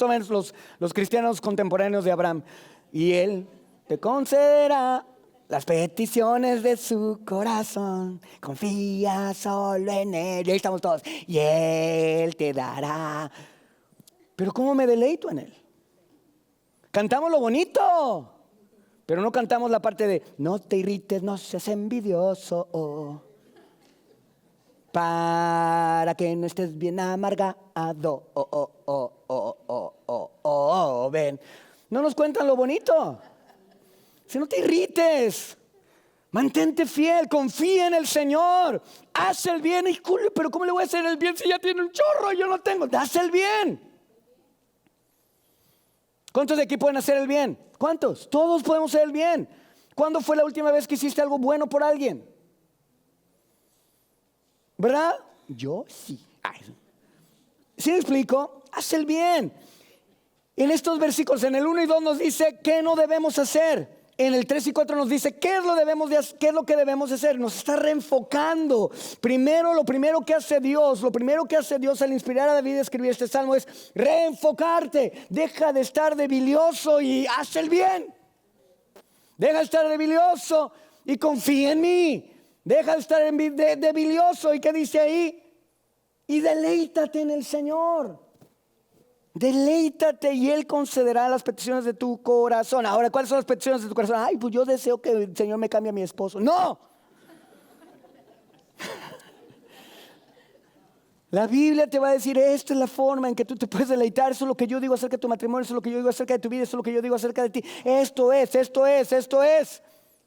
los cristianos contemporáneos de Abraham. Y Él te concederá las peticiones de su corazón. Confía solo en Él. Y ahí estamos todos. Y Él te dará. Pero ¿cómo me deleito en Él? Cantamos lo bonito, pero no cantamos la parte de no te irrites, no seas envidioso, para que no estés bien amargado. Ven. No nos cuentan lo bonito. Si no te irrites, mantente fiel, confía en el Señor, haz el bien. Y Julio, pero ¿cómo le voy a hacer el bien si ya tiene un chorro y yo no tengo? Haz el bien. ¿Cuántos de aquí pueden hacer el bien? ¿Cuántos? Todos podemos hacer el bien. ¿Cuándo fue la última vez que hiciste algo bueno por alguien? ¿Verdad? Yo sí. ¿Sí me explico? Haz el bien. En estos versículos, en el 1 y 2 nos dice qué no debemos hacer. En el 3 y 4 nos dice qué es lo que debemos hacer. Nos está reenfocando. Lo primero que hace Dios al inspirar a David a escribir este salmo es reenfocarte. Deja de estar debilioso y haz el bien. Deja de estar debilioso y confía en mí. Deja de estar debilioso. ¿Y qué dice ahí? Y deleítate en el Señor. Deleítate y Él concederá las peticiones de tu corazón. Ahora, ¿cuáles son las peticiones de tu corazón? Ay, pues yo deseo que el Señor me cambie a mi esposo. ¡No! La Biblia te va a decir, esta es la forma en que tú te puedes deleitar. Eso es lo que yo digo acerca de tu matrimonio, eso es lo que yo digo acerca de tu vida, eso es lo que yo digo acerca de ti. Esto es.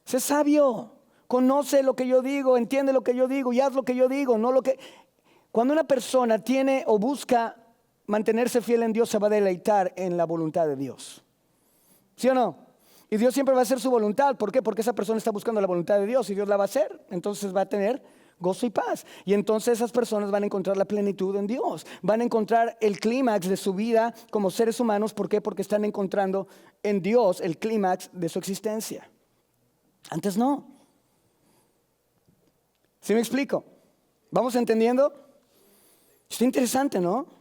Sé sabio, conoce lo que yo digo, entiende lo que yo digo y haz lo que yo digo, no lo que... Cuando una persona tiene o busca mantenerse fiel en Dios, se va a deleitar en la voluntad de Dios. ¿Sí o no? Y Dios siempre va a hacer su voluntad. ¿Por qué? Porque esa persona está buscando la voluntad de Dios y Dios la va a hacer. Entonces va a tener gozo y paz. Y entonces esas personas van a encontrar la plenitud en Dios. Van a encontrar el clímax de su vida como seres humanos. ¿Por qué? Porque están encontrando en Dios el clímax de su existencia. Antes no. ¿Sí me explico? ¿Vamos entendiendo? Está interesante, ¿no?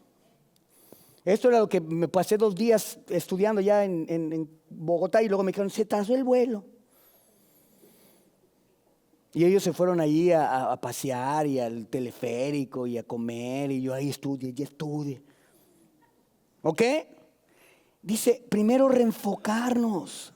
Esto era lo que me pasé 2 días estudiando ya en Bogotá y luego me dijeron, se atrasó el vuelo. Y ellos se fueron allí a pasear y al teleférico y a comer y yo ahí estudie. ¿Ok? Dice, primero reenfocarnos.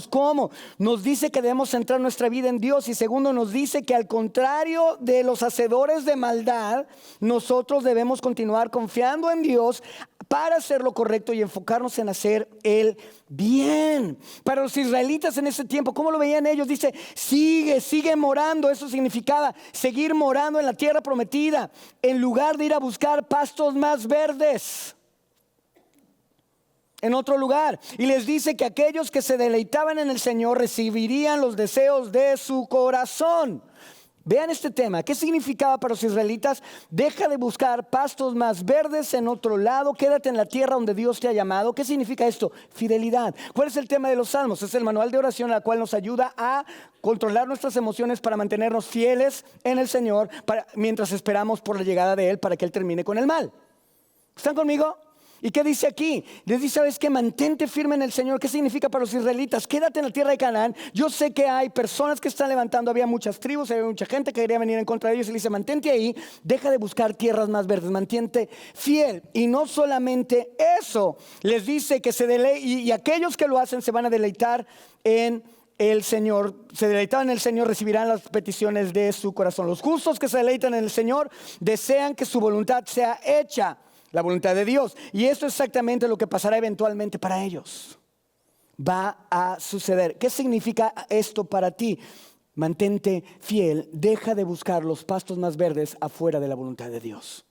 ¿Cómo? Nos dice que debemos centrar nuestra vida en Dios y segundo nos dice que al contrario de los hacedores de maldad, nosotros debemos continuar confiando en Dios para hacer lo correcto y enfocarnos en hacer el bien. Para los israelitas en ese tiempo, ¿cómo lo veían ellos? Dice, sigue morando. Eso significaba seguir morando en la tierra prometida en lugar de ir a buscar pastos más verdes en otro lugar. Y les dice que aquellos que se deleitaban en el Señor recibirían los deseos de su corazón. Vean este tema. ¿Qué significaba para los israelitas? Deja de buscar pastos más verdes en otro lado. Quédate en la tierra donde Dios te ha llamado. ¿Qué significa esto? Fidelidad. ¿Cuál es el tema de los salmos? Es el manual de oración al cual nos ayuda a controlar nuestras emociones para mantenernos fieles en el Señor mientras esperamos por la llegada de Él para que Él termine con el mal. ¿Están conmigo? ¿Y qué dice aquí? Les dice, ¿sabes qué? Mantente firme en el Señor. ¿Qué significa para los israelitas? Quédate en la tierra de Canaán. Yo sé que hay personas que están levantando, había muchas tribus, había mucha gente que quería venir en contra de ellos. Y le dice, mantente ahí, deja de buscar tierras más verdes, mantente fiel. Y no solamente eso, les dice que y aquellos que lo hacen se van a deleitar en el Señor. Se deleitaban en el Señor, recibirán las peticiones de su corazón. Los justos que se deleitan en el Señor desean que su voluntad sea hecha, la voluntad de Dios. Y eso es exactamente lo que pasará eventualmente para ellos. Va a suceder. ¿Qué significa esto para ti? Mantente fiel, deja de buscar los pastos más verdes afuera de la voluntad de Dios.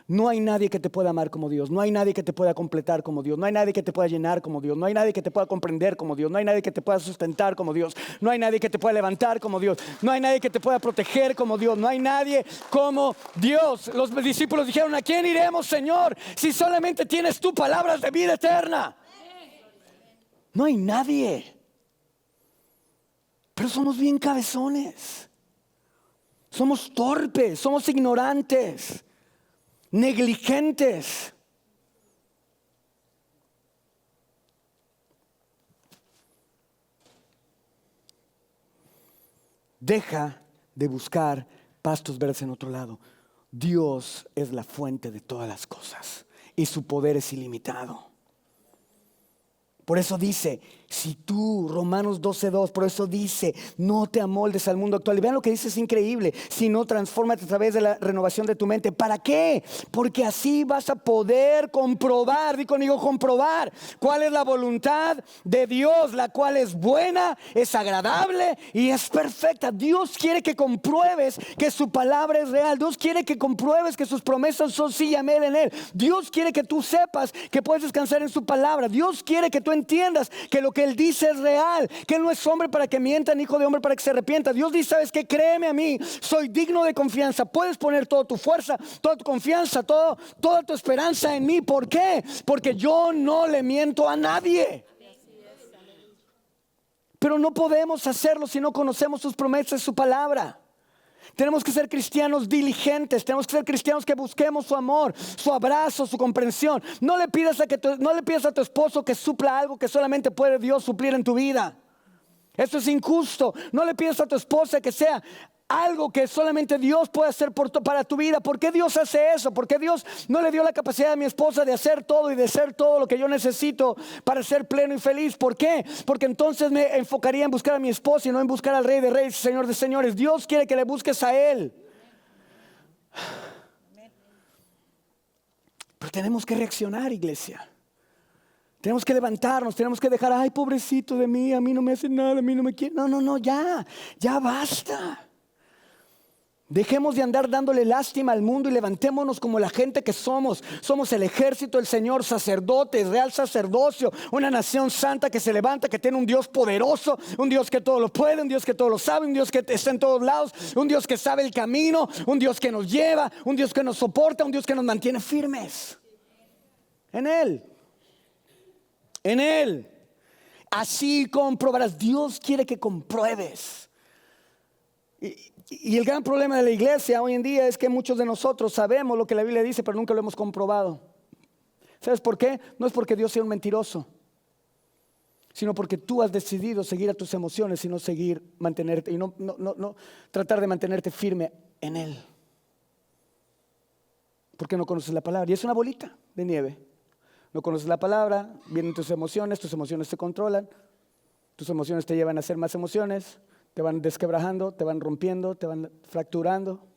No hay nadie que te pueda amar como Dios. No hay nadie que te pueda completar como Dios. No hay nadie que te pueda llenar como Dios. No hay nadie que te pueda comprender como Dios. No hay nadie que te pueda sustentar como Dios. No hay nadie que te pueda levantar como Dios. No hay nadie que te pueda proteger como Dios. No hay nadie como Dios. Los discípulos dijeron, ¿a quién iremos, Señor? Si solamente tienes tú palabras de vida eterna. No hay nadie. Pero somos bien cabezones. Somos torpes, somos ignorantes, negligentes. Deja de buscar pastos verdes en otro lado. Dios es la fuente de todas las cosas y su poder es ilimitado. Por eso dice, si tú, Romanos 12:2, por eso dice, no te amoldes al mundo actual. Y vean lo que dice, es increíble. Sino transfórmate a través de la renovación de tu mente. ¿Para qué? Porque así vas a poder comprobar, di conmigo, comprobar cuál es la voluntad de Dios, la cual es buena, es agradable y es perfecta. Dios quiere que compruebes que su palabra es real. Dios quiere que compruebes que sus promesas son sí y amén en Él. Dios quiere que tú sepas que puedes descansar en su palabra. Dios quiere que tú entiendas que lo que Él dice es real, que Él no es hombre para que mienta, ni hijo de hombre para que se arrepienta. Dios dice, ¿sabes qué? Créeme a mí, soy digno de confianza. Puedes poner toda tu fuerza, toda tu confianza, toda tu esperanza en mí. ¿Por qué? Porque yo no le miento a nadie. Pero no podemos hacerlo si no conocemos sus promesas, su palabra. Tenemos que ser cristianos diligentes. Tenemos que ser cristianos que busquemos su amor, su abrazo, su comprensión. No le pidas a tu esposo que supla algo que solamente puede Dios suplir en tu vida. Eso es injusto. No le pidas a tu esposa que sea algo que solamente Dios puede hacer para tu vida. ¿Por qué Dios hace eso? ¿Por qué Dios no le dio la capacidad a mi esposa de hacer todo y de ser todo lo que yo necesito para ser pleno y feliz? ¿Por qué? Porque entonces me enfocaría en buscar a mi esposa y no en buscar al Rey de Reyes y Señor de Señores. Dios quiere que le busques a Él. Pero tenemos que reaccionar, iglesia. Tenemos que levantarnos, tenemos que dejar, ay, pobrecito de mí, a mí no me hace nada, a mí no me quiere. No, ya basta. Dejemos de andar dándole lástima al mundo y levantémonos como la gente que somos. Somos el ejército del Señor, sacerdotes, real sacerdocio, una nación santa que se levanta, que tiene un Dios poderoso, un Dios que todo lo puede, un Dios que todo lo sabe, un Dios que está en todos lados, un Dios que sabe el camino, un Dios que nos lleva, un Dios que nos soporta, un Dios que nos mantiene firmes. En Él. En Él. Así comprobarás. Dios quiere que compruebes. Y el gran problema de la iglesia hoy en día es que muchos de nosotros sabemos lo que la Biblia dice, pero nunca lo hemos comprobado. ¿Sabes por qué? No es porque Dios sea un mentiroso, sino porque tú has decidido seguir a tus emociones y no mantenerte y no tratar de mantenerte firme en Él. Porque no conoces la palabra y es una bolita de nieve. No conoces la palabra, vienen tus emociones te controlan, tus emociones te llevan a hacer más emociones. Te van desquebrajando, te van rompiendo, te van fracturando,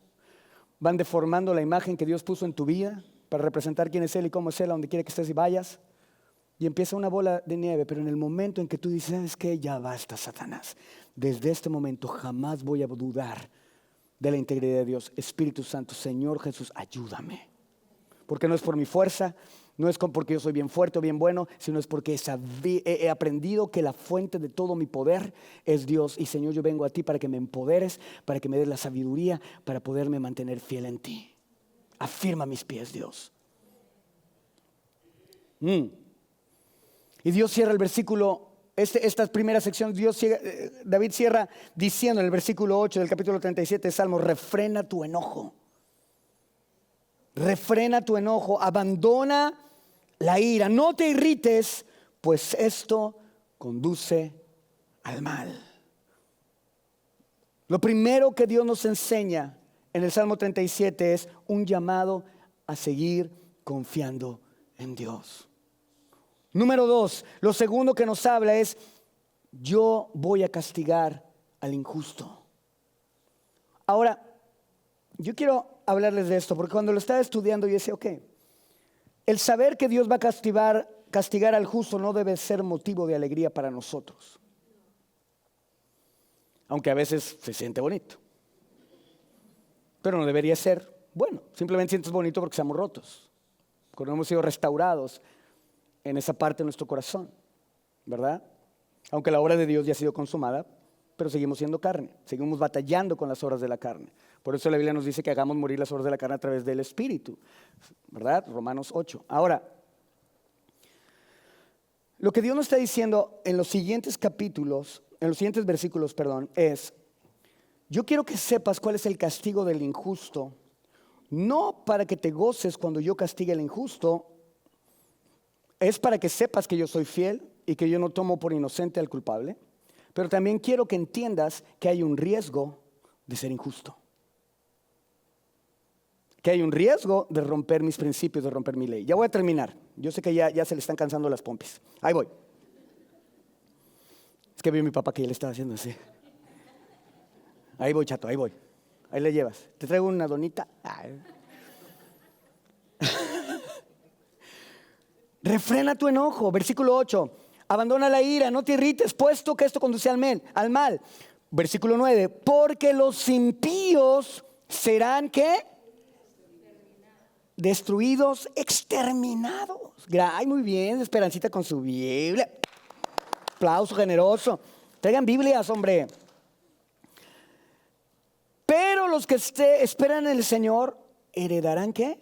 van deformando la imagen que Dios puso en tu vida para representar quién es Él y cómo es Él a donde quiera que estés y vayas. Y empieza una bola de nieve, pero en el momento en que tú dices, ¿sabes qué? Ya basta, Satanás. Desde este momento jamás voy a dudar de la integridad de Dios. Espíritu Santo, Señor Jesús, ayúdame. Porque no es por mi fuerza, no es porque yo soy bien fuerte o bien bueno, sino es porque he aprendido que la fuente de todo mi poder es Dios. Y Señor, yo vengo a ti para que me empoderes, para que me des la sabiduría, para poderme mantener fiel en ti. Afirma mis pies, Dios. Y Dios cierra el versículo, esta primera sección, David cierra diciendo en el versículo 8 del capítulo 37 de Salmos, refrena tu enojo. Refrena tu enojo, abandona la ira. No te irrites, pues esto conduce al mal. Lo primero que Dios nos enseña en el Salmo 37 es un llamado a seguir confiando en Dios. Número 2, lo segundo que nos habla es: yo voy a castigar al injusto. Ahora, yo quiero hablarles de esto, porque cuando lo estaba estudiando yo decía, ok, el saber que Dios va a castigar al justo no debe ser motivo de alegría para nosotros. Aunque a veces se siente bonito. Pero no debería ser bueno. Simplemente sientes bonito porque estamos rotos, porque no hemos sido restaurados en esa parte de nuestro corazón, ¿verdad? Aunque la obra de Dios ya ha sido consumada, pero seguimos siendo carne, seguimos batallando con las obras de la carne. Por eso la Biblia nos dice que hagamos morir las obras de la carne a través del Espíritu, ¿verdad? Romanos 8. Ahora, lo que Dios nos está diciendo en los siguientes capítulos, en los siguientes versículos, es: yo quiero que sepas cuál es el castigo del injusto, no para que te goces cuando yo castigue al injusto, es para que sepas que yo soy fiel y que yo no tomo por inocente al culpable, pero también quiero que entiendas que hay un riesgo de ser injusto, que hay un riesgo de romper mis principios, de romper mi ley. Ya voy a terminar, yo sé que ya se le están cansando las pompis, ahí voy. Es que vi a mi papá que ya le estaba haciendo así. Ahí voy, chato, ahí voy. Ahí le llevas. Te traigo una donita. Refrena tu enojo. Versículo 8. Abandona la ira, no te irrites, puesto que esto conduce al mal. Versículo 9. Porque los impíos serán, ¿qué? Destruidos, exterminados. Ay, muy bien, Esperancita con su Biblia. Aplauso generoso. Traigan Biblias, hombre. Pero los que esperan en el Señor heredarán, ¿qué?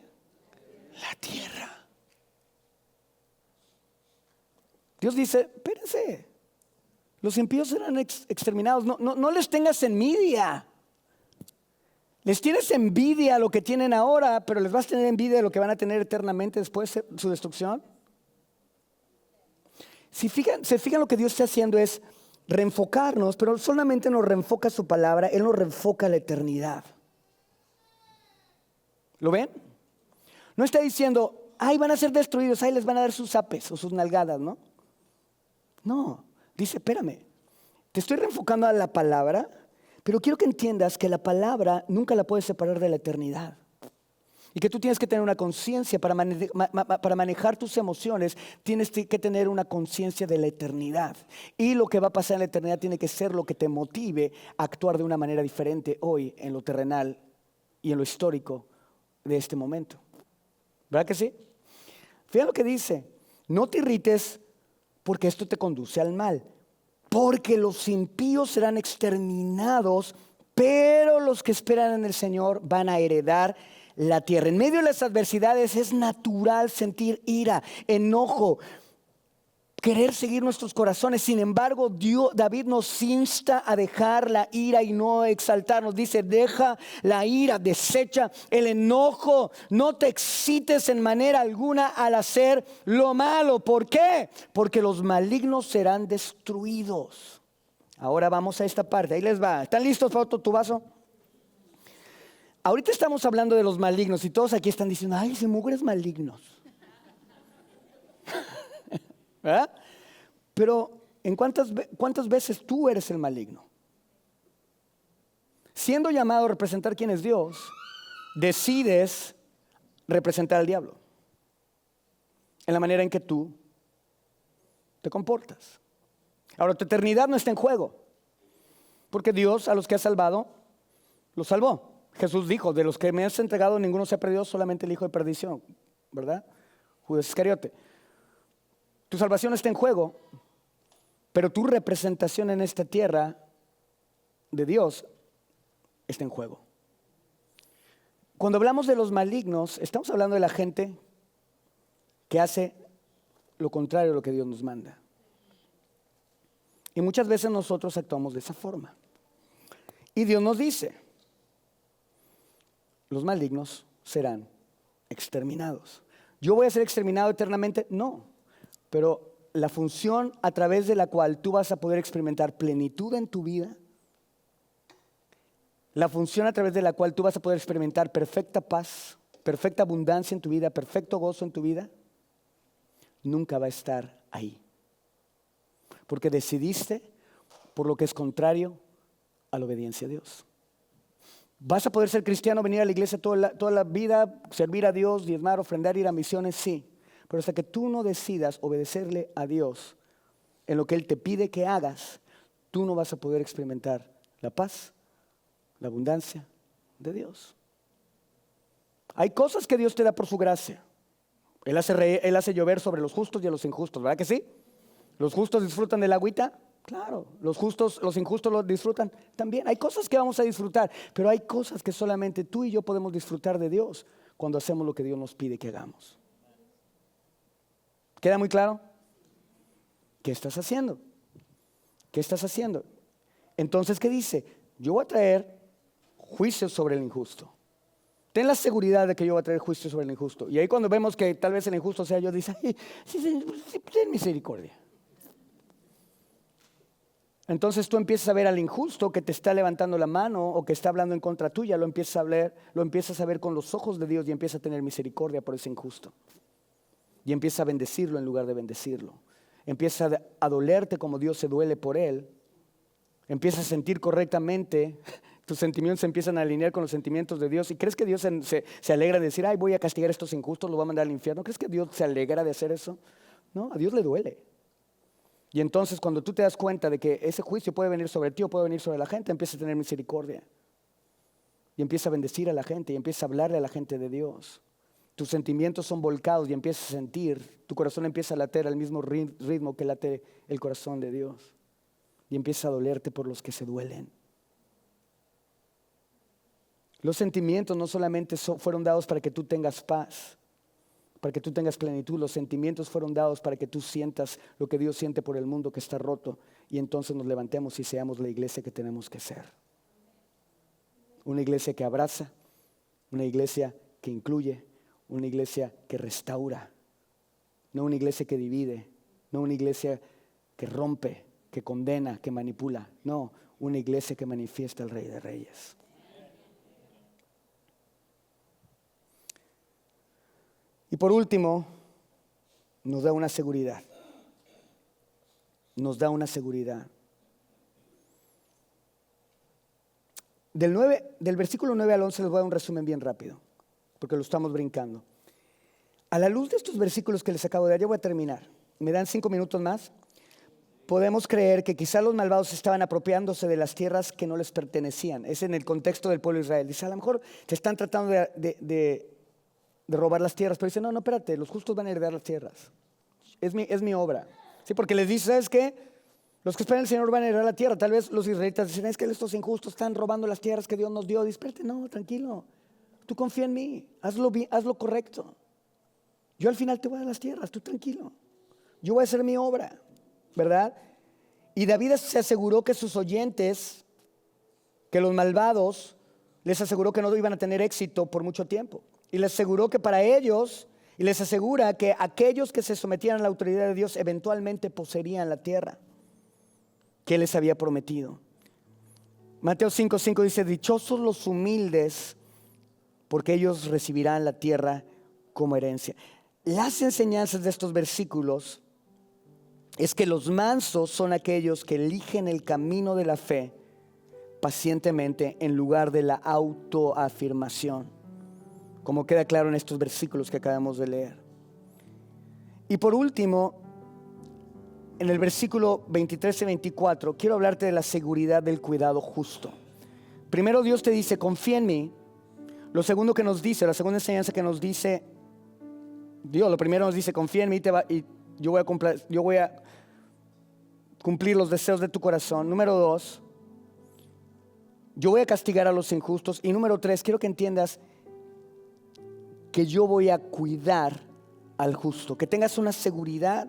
La tierra. Dios dice: espérense, los impíos serán exterminados. No les tengas envidia. Les tienes envidia a lo que tienen ahora, pero les vas a tener envidia de lo que van a tener eternamente después de su destrucción. Se fijan, lo que Dios está haciendo es reenfocarnos, pero solamente nos reenfoca su palabra, Él nos reenfoca la eternidad. ¿Lo ven? No está diciendo: ay, van a ser destruidos, ahí les van a dar sus apes o sus nalgadas, ¿no? No, dice: espérame, te estoy reenfocando a la palabra, pero quiero que entiendas que la palabra nunca la puedes separar de la eternidad. Y que tú tienes que tener una conciencia para manejar tus emociones, tienes que tener una conciencia de la eternidad. Y lo que va a pasar en la eternidad tiene que ser lo que te motive a actuar de una manera diferente hoy en lo terrenal y en lo histórico de este momento. ¿Verdad que sí? Fíjate lo que dice: no te irrites porque esto te conduce al mal. Porque los impíos serán exterminados, pero los que esperan en el Señor van a heredar la tierra. En medio de las adversidades es natural sentir ira, enojo, querer seguir nuestros corazones. Sin embargo, David nos insta a dejar la ira y no exaltarnos. Dice: deja la ira, desecha el enojo, no te excites en manera alguna al hacer lo malo. ¿Por qué? Porque los malignos serán destruidos. Ahora vamos a esta parte, ahí les va. ¿Están listos para tu vaso? Ahorita estamos hablando de los malignos y todos aquí están diciendo: ay, ese mugre es malignos. ¿Verdad? Pero ¿cuántas veces tú eres el maligno? Siendo llamado a representar quién es Dios, decides representar al diablo en la manera en que tú te comportas. Ahora, tu eternidad no está en juego, porque Dios a los que ha salvado, los salvó. Jesús dijo: de los que me has entregado ninguno se ha perdido, solamente el hijo de perdición, ¿verdad? Judas Iscariote. Tu salvación está en juego, pero tu representación en esta tierra de Dios está en juego. Cuando hablamos de los malignos, estamos hablando de la gente que hace lo contrario a lo que Dios nos manda. Y muchas veces nosotros actuamos de esa forma. Y Dios nos dice: los malignos serán exterminados. ¿Yo voy a ser exterminado eternamente? No, pero la función a través de la cual tú vas a poder experimentar plenitud en tu vida, la función a través de la cual tú vas a poder experimentar perfecta paz, perfecta abundancia en tu vida, perfecto gozo en tu vida, nunca va a estar ahí. Porque decidiste por lo que es contrario a la obediencia a Dios. ¿Vas a poder ser cristiano, venir a la iglesia toda la vida, servir a Dios, diezmar, ofrendar, ir a misiones? Sí. Pero hasta que tú no decidas obedecerle a Dios en lo que Él te pide que hagas, tú no vas a poder experimentar la paz, la abundancia de Dios. Hay cosas que Dios te da por su gracia. Él hace llover sobre los justos y a los injustos, ¿verdad que sí? ¿Los justos disfrutan del agüita? Claro. Los injustos lo disfrutan también. Hay cosas que vamos a disfrutar, pero hay cosas que solamente tú y yo podemos disfrutar de Dios cuando hacemos lo que Dios nos pide que hagamos. ¿Queda muy claro? ¿Qué estás haciendo? ¿Qué estás haciendo? Entonces, ¿qué dice? Yo voy a traer juicio sobre el injusto. Ten la seguridad de que yo voy a traer juicio sobre el injusto. Y ahí cuando vemos que tal vez el injusto sea yo, dice, ay, sí, ten misericordia. Entonces tú empiezas a ver al injusto que te está levantando la mano o que está hablando en contra tuya, lo empiezas a ver con los ojos de Dios y empiezas a tener misericordia por ese injusto. Y empiezas a bendecirlo en lugar de bendecirlo. Empieza a dolerte como Dios se duele por él. Empiezas a sentir correctamente, tus sentimientos se empiezan a alinear con los sentimientos de Dios. ¿Y crees que Dios se alegra de decir, ay, voy a castigar a estos injustos, los voy a mandar al infierno? ¿Crees que Dios se alegra de hacer eso? No, a Dios le duele. Y entonces cuando tú te das cuenta de que ese juicio puede venir sobre ti o puede venir sobre la gente, empiezas a tener misericordia. Y empiezas a bendecir a la gente y empiezas a hablarle a la gente de Dios. Tus sentimientos son volcados y empiezas a sentir, tu corazón empieza a latir al mismo ritmo que late el corazón de Dios. Y empieza a dolerte por los que se duelen. Los sentimientos no solamente fueron dados para que tú tengas paz, para que tú tengas plenitud. Los sentimientos fueron dados para que tú sientas lo que Dios siente por el mundo que está roto. Y entonces nos levantemos y seamos la iglesia que tenemos que ser. Una iglesia que abraza, una iglesia que incluye, una iglesia que restaura. No una iglesia que divide, no una iglesia que rompe, que condena, que manipula. No, una iglesia que manifiesta al Rey de Reyes. Y por último, nos da una seguridad. Nos da una seguridad. Del versículo 9 al 11 les voy a dar un resumen bien rápido, porque lo estamos brincando. A la luz de estos versículos que les acabo de dar, yo voy a terminar. ¿Me dan 5 minutos más? Podemos creer que quizá los malvados estaban apropiándose de las tierras que no les pertenecían. Es en el contexto del pueblo de Israel. Dice, a lo mejor te están tratando de robar las tierras, pero dice, no, espérate, los justos van a heredar las tierras. Es mi obra. Sí, porque les dice, ¿sabes qué? Los que esperan al Señor van a heredar la tierra. Tal vez los israelitas dicen, es que estos injustos están robando las tierras que Dios nos dio. Dice, espérate, no, tranquilo. Tú confía en mí, hazlo bien, haz lo correcto. Yo al final te voy a dar las tierras, tú tranquilo. Yo voy a hacer mi obra, ¿verdad? Y David se aseguró que sus oyentes, que los malvados, les aseguró que no iban a tener éxito por mucho tiempo. Y les aseguró que para ellos, y les asegura que aquellos que se sometían a la autoridad de Dios eventualmente poseerían la tierra que Él les había prometido. Mateo 5:5 dice, dichosos los humildes, porque ellos recibirán la tierra como herencia. Las enseñanzas de estos versículos es que los mansos son aquellos que eligen el camino de la fe pacientemente en lugar de la autoafirmación, como queda claro en estos versículos que acabamos de leer. Y por último, en el versículo 23 y 24, quiero hablarte de la seguridad del cuidado justo. Primero Dios te dice, confía en mí. Lo segundo que nos dice, la segunda enseñanza que nos dice, Dios, lo primero nos dice, confía en mí y yo voy a cumplir los deseos de tu corazón. Número 2, yo voy a castigar a los injustos. Y número 3, quiero que entiendas que yo voy a cuidar al justo, que tengas una seguridad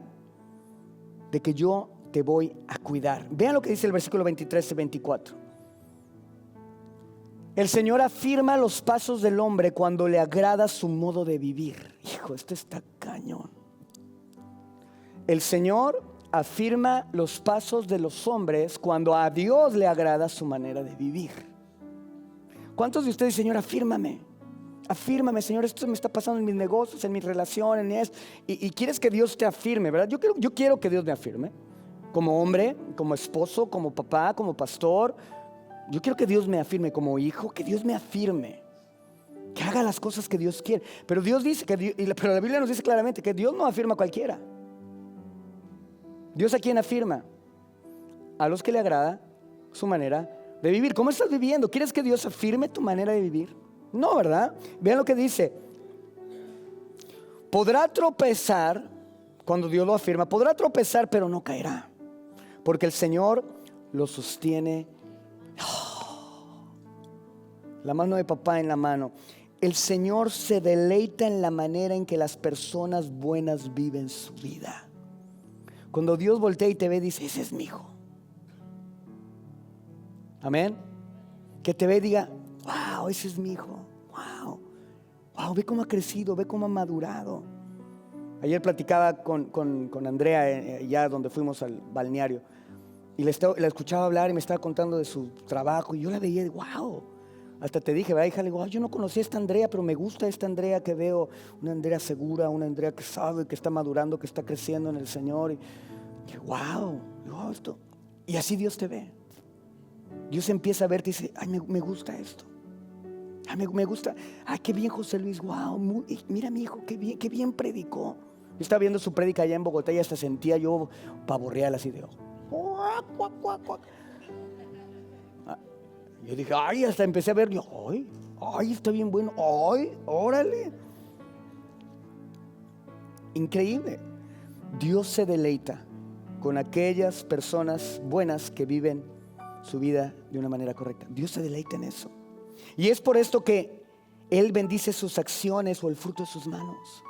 de que yo te voy a cuidar. Vean lo que dice el versículo 23 y 24. El Señor afirma los pasos del hombre cuando le agrada su modo de vivir. Hijo, esto está cañón. El Señor afirma los pasos de los hombres cuando a Dios le agrada su manera de vivir. ¿Cuántos de ustedes, Señor, afírmame? Afírmame, Señor, esto me está pasando en mis negocios, en mis relaciones, en esto. Y quieres que Dios te afirme, ¿verdad? Yo quiero que Dios me afirme. Como hombre, como esposo, como papá, como pastor. Yo quiero que Dios me afirme como hijo, que Dios me afirme, que haga las cosas que Dios quiere. Pero Dios dice pero la Biblia nos dice claramente que Dios no afirma a cualquiera. ¿Dios a quién afirma? A los que le agrada su manera de vivir. ¿Cómo estás viviendo? ¿Quieres que Dios afirme tu manera de vivir? No, ¿verdad? Vean lo que dice. Podrá tropezar, cuando Dios lo afirma, podrá tropezar, pero no caerá, porque el Señor lo sostiene. La mano de papá en la mano. El Señor se deleita en la manera en que las personas buenas viven su vida. Cuando Dios voltea y te ve, dice: ese es mi hijo. Amén. Que te ve y diga: wow, ese es mi hijo. Wow, wow, ve cómo ha crecido, ve cómo ha madurado. Ayer platicaba con Andrea ya donde fuimos al balneario, y la escuchaba hablar y me estaba contando de su trabajo, y yo la veía y wow. Hasta te dije, hija, le digo: yo no conocía a esta Andrea, pero me gusta esta Andrea que veo, una Andrea segura, una Andrea que sabe, que está madurando, que está creciendo en el Señor. Y wow, esto. Y así Dios te ve. Dios empieza a verte y dice: ay, me gusta esto. Ay, me gusta. Ay, qué bien José Luis, wow, mira mi hijo, qué bien predicó. Yo estaba viendo su prédica allá en Bogotá y hasta sentía yo pavo real así de... Yo dije: ay, hasta empecé a ver, ay, está bien bueno, ay, órale. Increíble. Dios se deleita con aquellas personas buenas que viven su vida de una manera correcta. Dios se deleita en eso. Y es por esto que Él bendice sus acciones o el fruto de sus manos.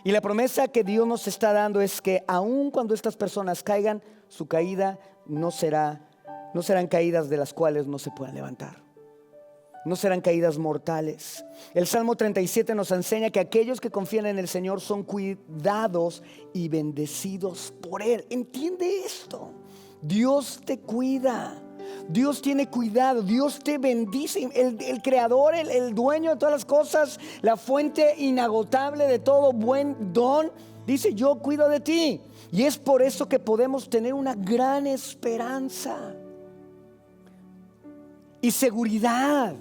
Y la promesa que Dios nos está dando es que aun cuando estas personas caigan, su caída no serán caídas de las cuales no se puedan levantar. No serán caídas mortales. El Salmo 37 nos enseña que aquellos que confían en el Señor son cuidados y bendecidos por Él. ¿Entiende esto? Dios te cuida. Dios tiene cuidado, Dios te bendice. El creador, el dueño de todas las cosas, la fuente inagotable de todo buen don, dice: yo cuido de ti. Y es por eso que podemos tener una gran esperanza y seguridad.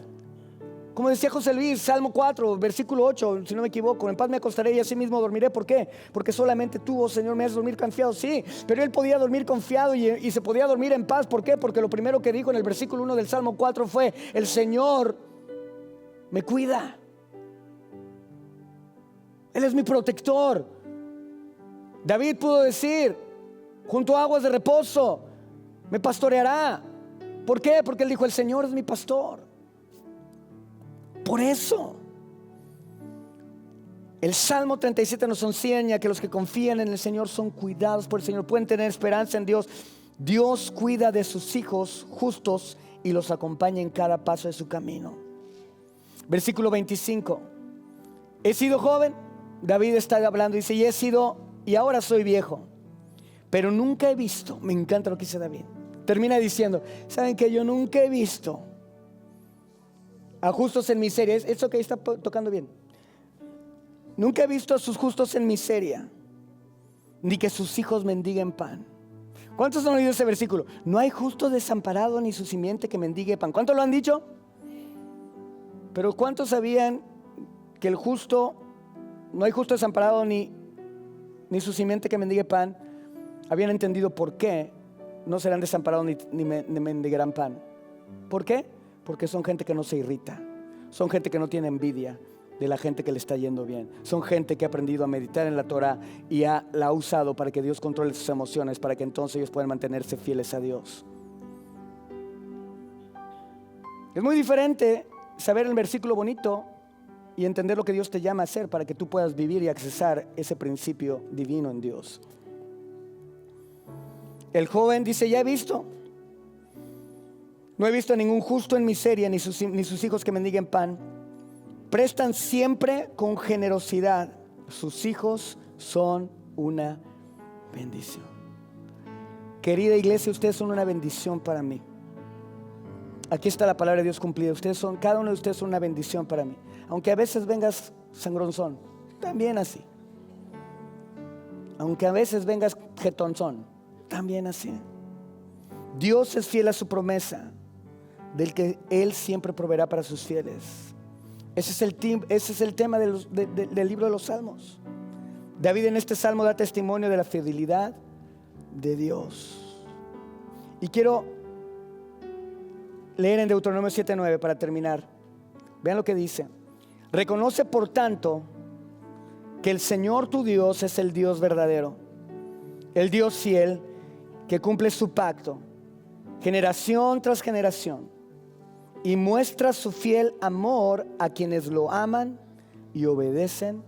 Como decía José Luis, Salmo 4, versículo 8, si no me equivoco: en paz me acostaré y así mismo dormiré. ¿Por qué? Porque solamente tú, oh Señor, me haces dormir confiado. Sí, pero él podía dormir confiado y se podía dormir en paz. ¿Por qué? Porque lo primero que dijo en el versículo 1 del Salmo 4 fue: el Señor me cuida. Él es mi protector. David pudo decir: junto a aguas de reposo me pastoreará. ¿Por qué? Porque él dijo: el Señor es mi pastor. Por eso el Salmo 37 nos enseña que los que confían en el Señor son cuidados por el Señor, pueden tener esperanza en Dios. Dios cuida de sus hijos justos y los acompaña en cada paso de su camino. Versículo 25: he sido joven, David está hablando, dice: y he sido, y ahora soy viejo, pero nunca he visto. Me encanta lo que dice David. Termina diciendo: ¿saben qué? Yo nunca he visto a justos en miseria. ¿Eso que está tocando bien? Nunca he visto a sus justos en miseria, ni que sus hijos mendiguen pan. ¿Cuántos han oído ese versículo? No hay justo desamparado, ni su simiente que mendigue pan. ¿Cuántos lo han dicho? Pero ¿cuántos sabían que el justo, no hay justo desamparado ni su simiente que mendigue pan? Habían entendido por qué no serán desamparados ni mendigarán pan. ¿Por qué? Porque son gente que no se irrita, son gente que no tiene envidia de la gente que le está yendo bien, son gente que ha aprendido a meditar en la Torah y la ha usado para que Dios controle sus emociones, para que entonces ellos puedan mantenerse fieles a Dios. Es muy diferente saber el versículo bonito y entender lo que Dios te llama a hacer para que tú puedas vivir y accesar ese principio divino en Dios. El joven dice: ya he visto. No he visto a ningún justo en miseria, ni sus hijos que mendiguen pan. Prestan siempre con generosidad. Sus hijos son una bendición. Querida iglesia, ustedes son una bendición para mí. Aquí está la palabra de Dios cumplida. Cada uno de ustedes son una bendición para mí. Aunque a veces vengas sangronzón, también así. Aunque a veces vengas jetonzón, también así. Dios es fiel a su promesa, del que Él siempre proveerá para sus fieles. Ese es el tema del libro de los Salmos. David en este salmo da testimonio de la fidelidad de Dios. Y quiero leer en Deuteronomio 7:9 para terminar. Vean lo que dice. Reconoce por tanto que el Señor tu Dios es el Dios verdadero, el Dios fiel que cumple su pacto generación tras generación y muestra su fiel amor a quienes lo aman y obedecen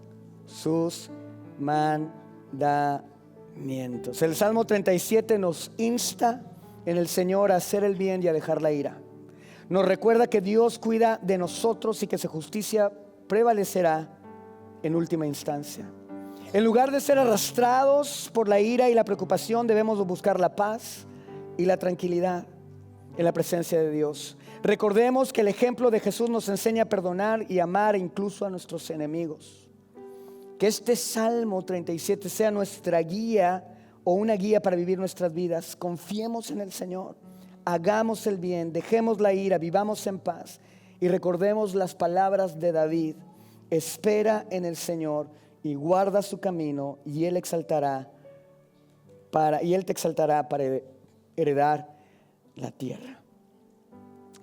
sus mandamientos. El Salmo 37 nos insta en el Señor a hacer el bien y a dejar la ira. Nos recuerda que Dios cuida de nosotros y que su justicia prevalecerá en última instancia. En lugar de ser arrastrados por la ira y la preocupación, debemos buscar la paz y la tranquilidad en la presencia de Dios. Recordemos que el ejemplo de Jesús nos enseña a perdonar y amar incluso a nuestros enemigos. Que este Salmo 37 sea nuestra guía o una guía para vivir nuestras vidas. Confiemos en el Señor, hagamos el bien, dejemos la ira, vivamos en paz y recordemos las palabras de David: espera en el Señor y guarda su camino y Él te exaltará para heredar la tierra.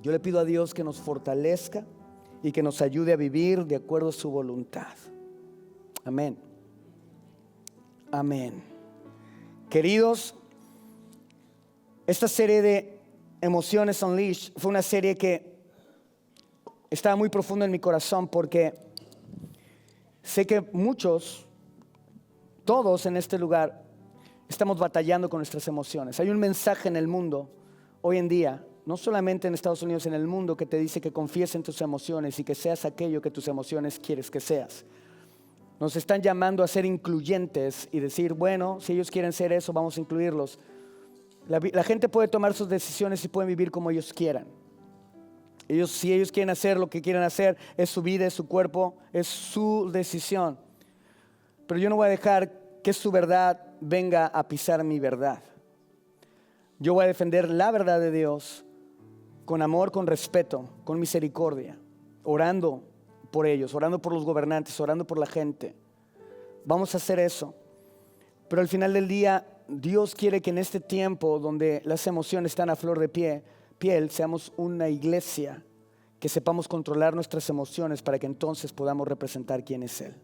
Yo le pido a Dios que nos fortalezca y que nos ayude a vivir de acuerdo a su voluntad. Amén. Amén. Queridos, esta serie de Emociones Unleashed fue una serie que estaba muy profundo en mi corazón, porque sé que todos en este lugar estamos batallando con nuestras emociones. Hay un mensaje en el mundo hoy en día, no solamente en Estados Unidos, en el mundo, que te dice que confíes en tus emociones y que seas aquello que tus emociones quieres que seas. Nos están llamando a ser incluyentes y decir, bueno, si ellos quieren ser eso, vamos a incluirlos. La gente puede tomar sus decisiones y pueden vivir como ellos quieran. Si ellos quieren hacer lo que quieran hacer, es su vida, es su cuerpo, es su decisión. Pero yo no voy a dejar que su verdad venga a pisar mi verdad. Yo voy a defender la verdad de Dios con amor, con respeto, con misericordia, orando por ellos, orando por los gobernantes, orando por la gente. Vamos a hacer eso. Pero al final del día, Dios quiere que en este tiempo donde las emociones están a flor de piel, seamos una iglesia que sepamos controlar nuestras emociones para que entonces podamos representar quién es Él.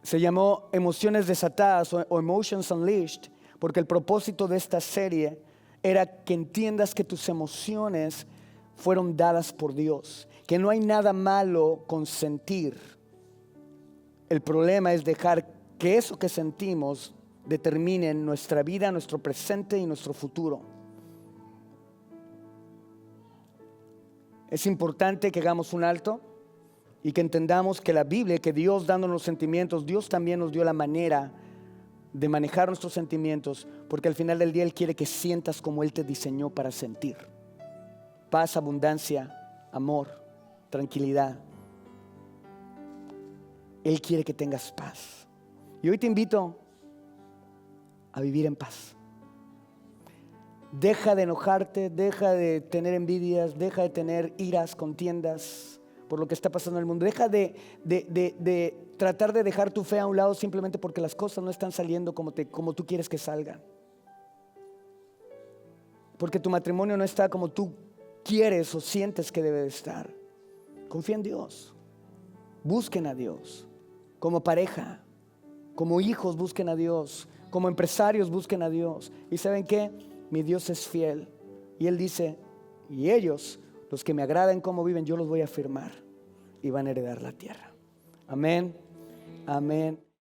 Se llamó Emociones Desatadas o Emotions Unleashed, porque el propósito de esta serie era que entiendas que tus emociones fueron dadas por Dios, que no hay nada malo con sentir. El problema es dejar que eso que sentimos determine nuestra vida, nuestro presente y nuestro futuro. Es importante que hagamos un alto y que entendamos que la Biblia, que Dios dándonos los sentimientos, Dios también nos dio la manera de manejar nuestros sentimientos, porque al final del día Él quiere que sientas como Él te diseñó para sentir: paz, abundancia, amor, tranquilidad. Él quiere que tengas paz. Y hoy te invito a vivir en paz. Deja de enojarte, deja de tener envidias, deja de tener iras, contiendas por lo que está pasando en el mundo. Deja de tratar de dejar tu fe a un lado simplemente porque las cosas no están saliendo como tú quieres que salgan. Porque tu matrimonio no está como tú quieres o sientes que debe de estar. Confía en Dios. Busquen a Dios. Como pareja, como hijos, busquen a Dios. Como empresarios, busquen a Dios. ¿Y saben qué? Mi Dios es fiel. Y Él dice, y ellos, los que me agradan cómo viven, yo los voy a afirmar y van a heredar la tierra. Amén. Amén.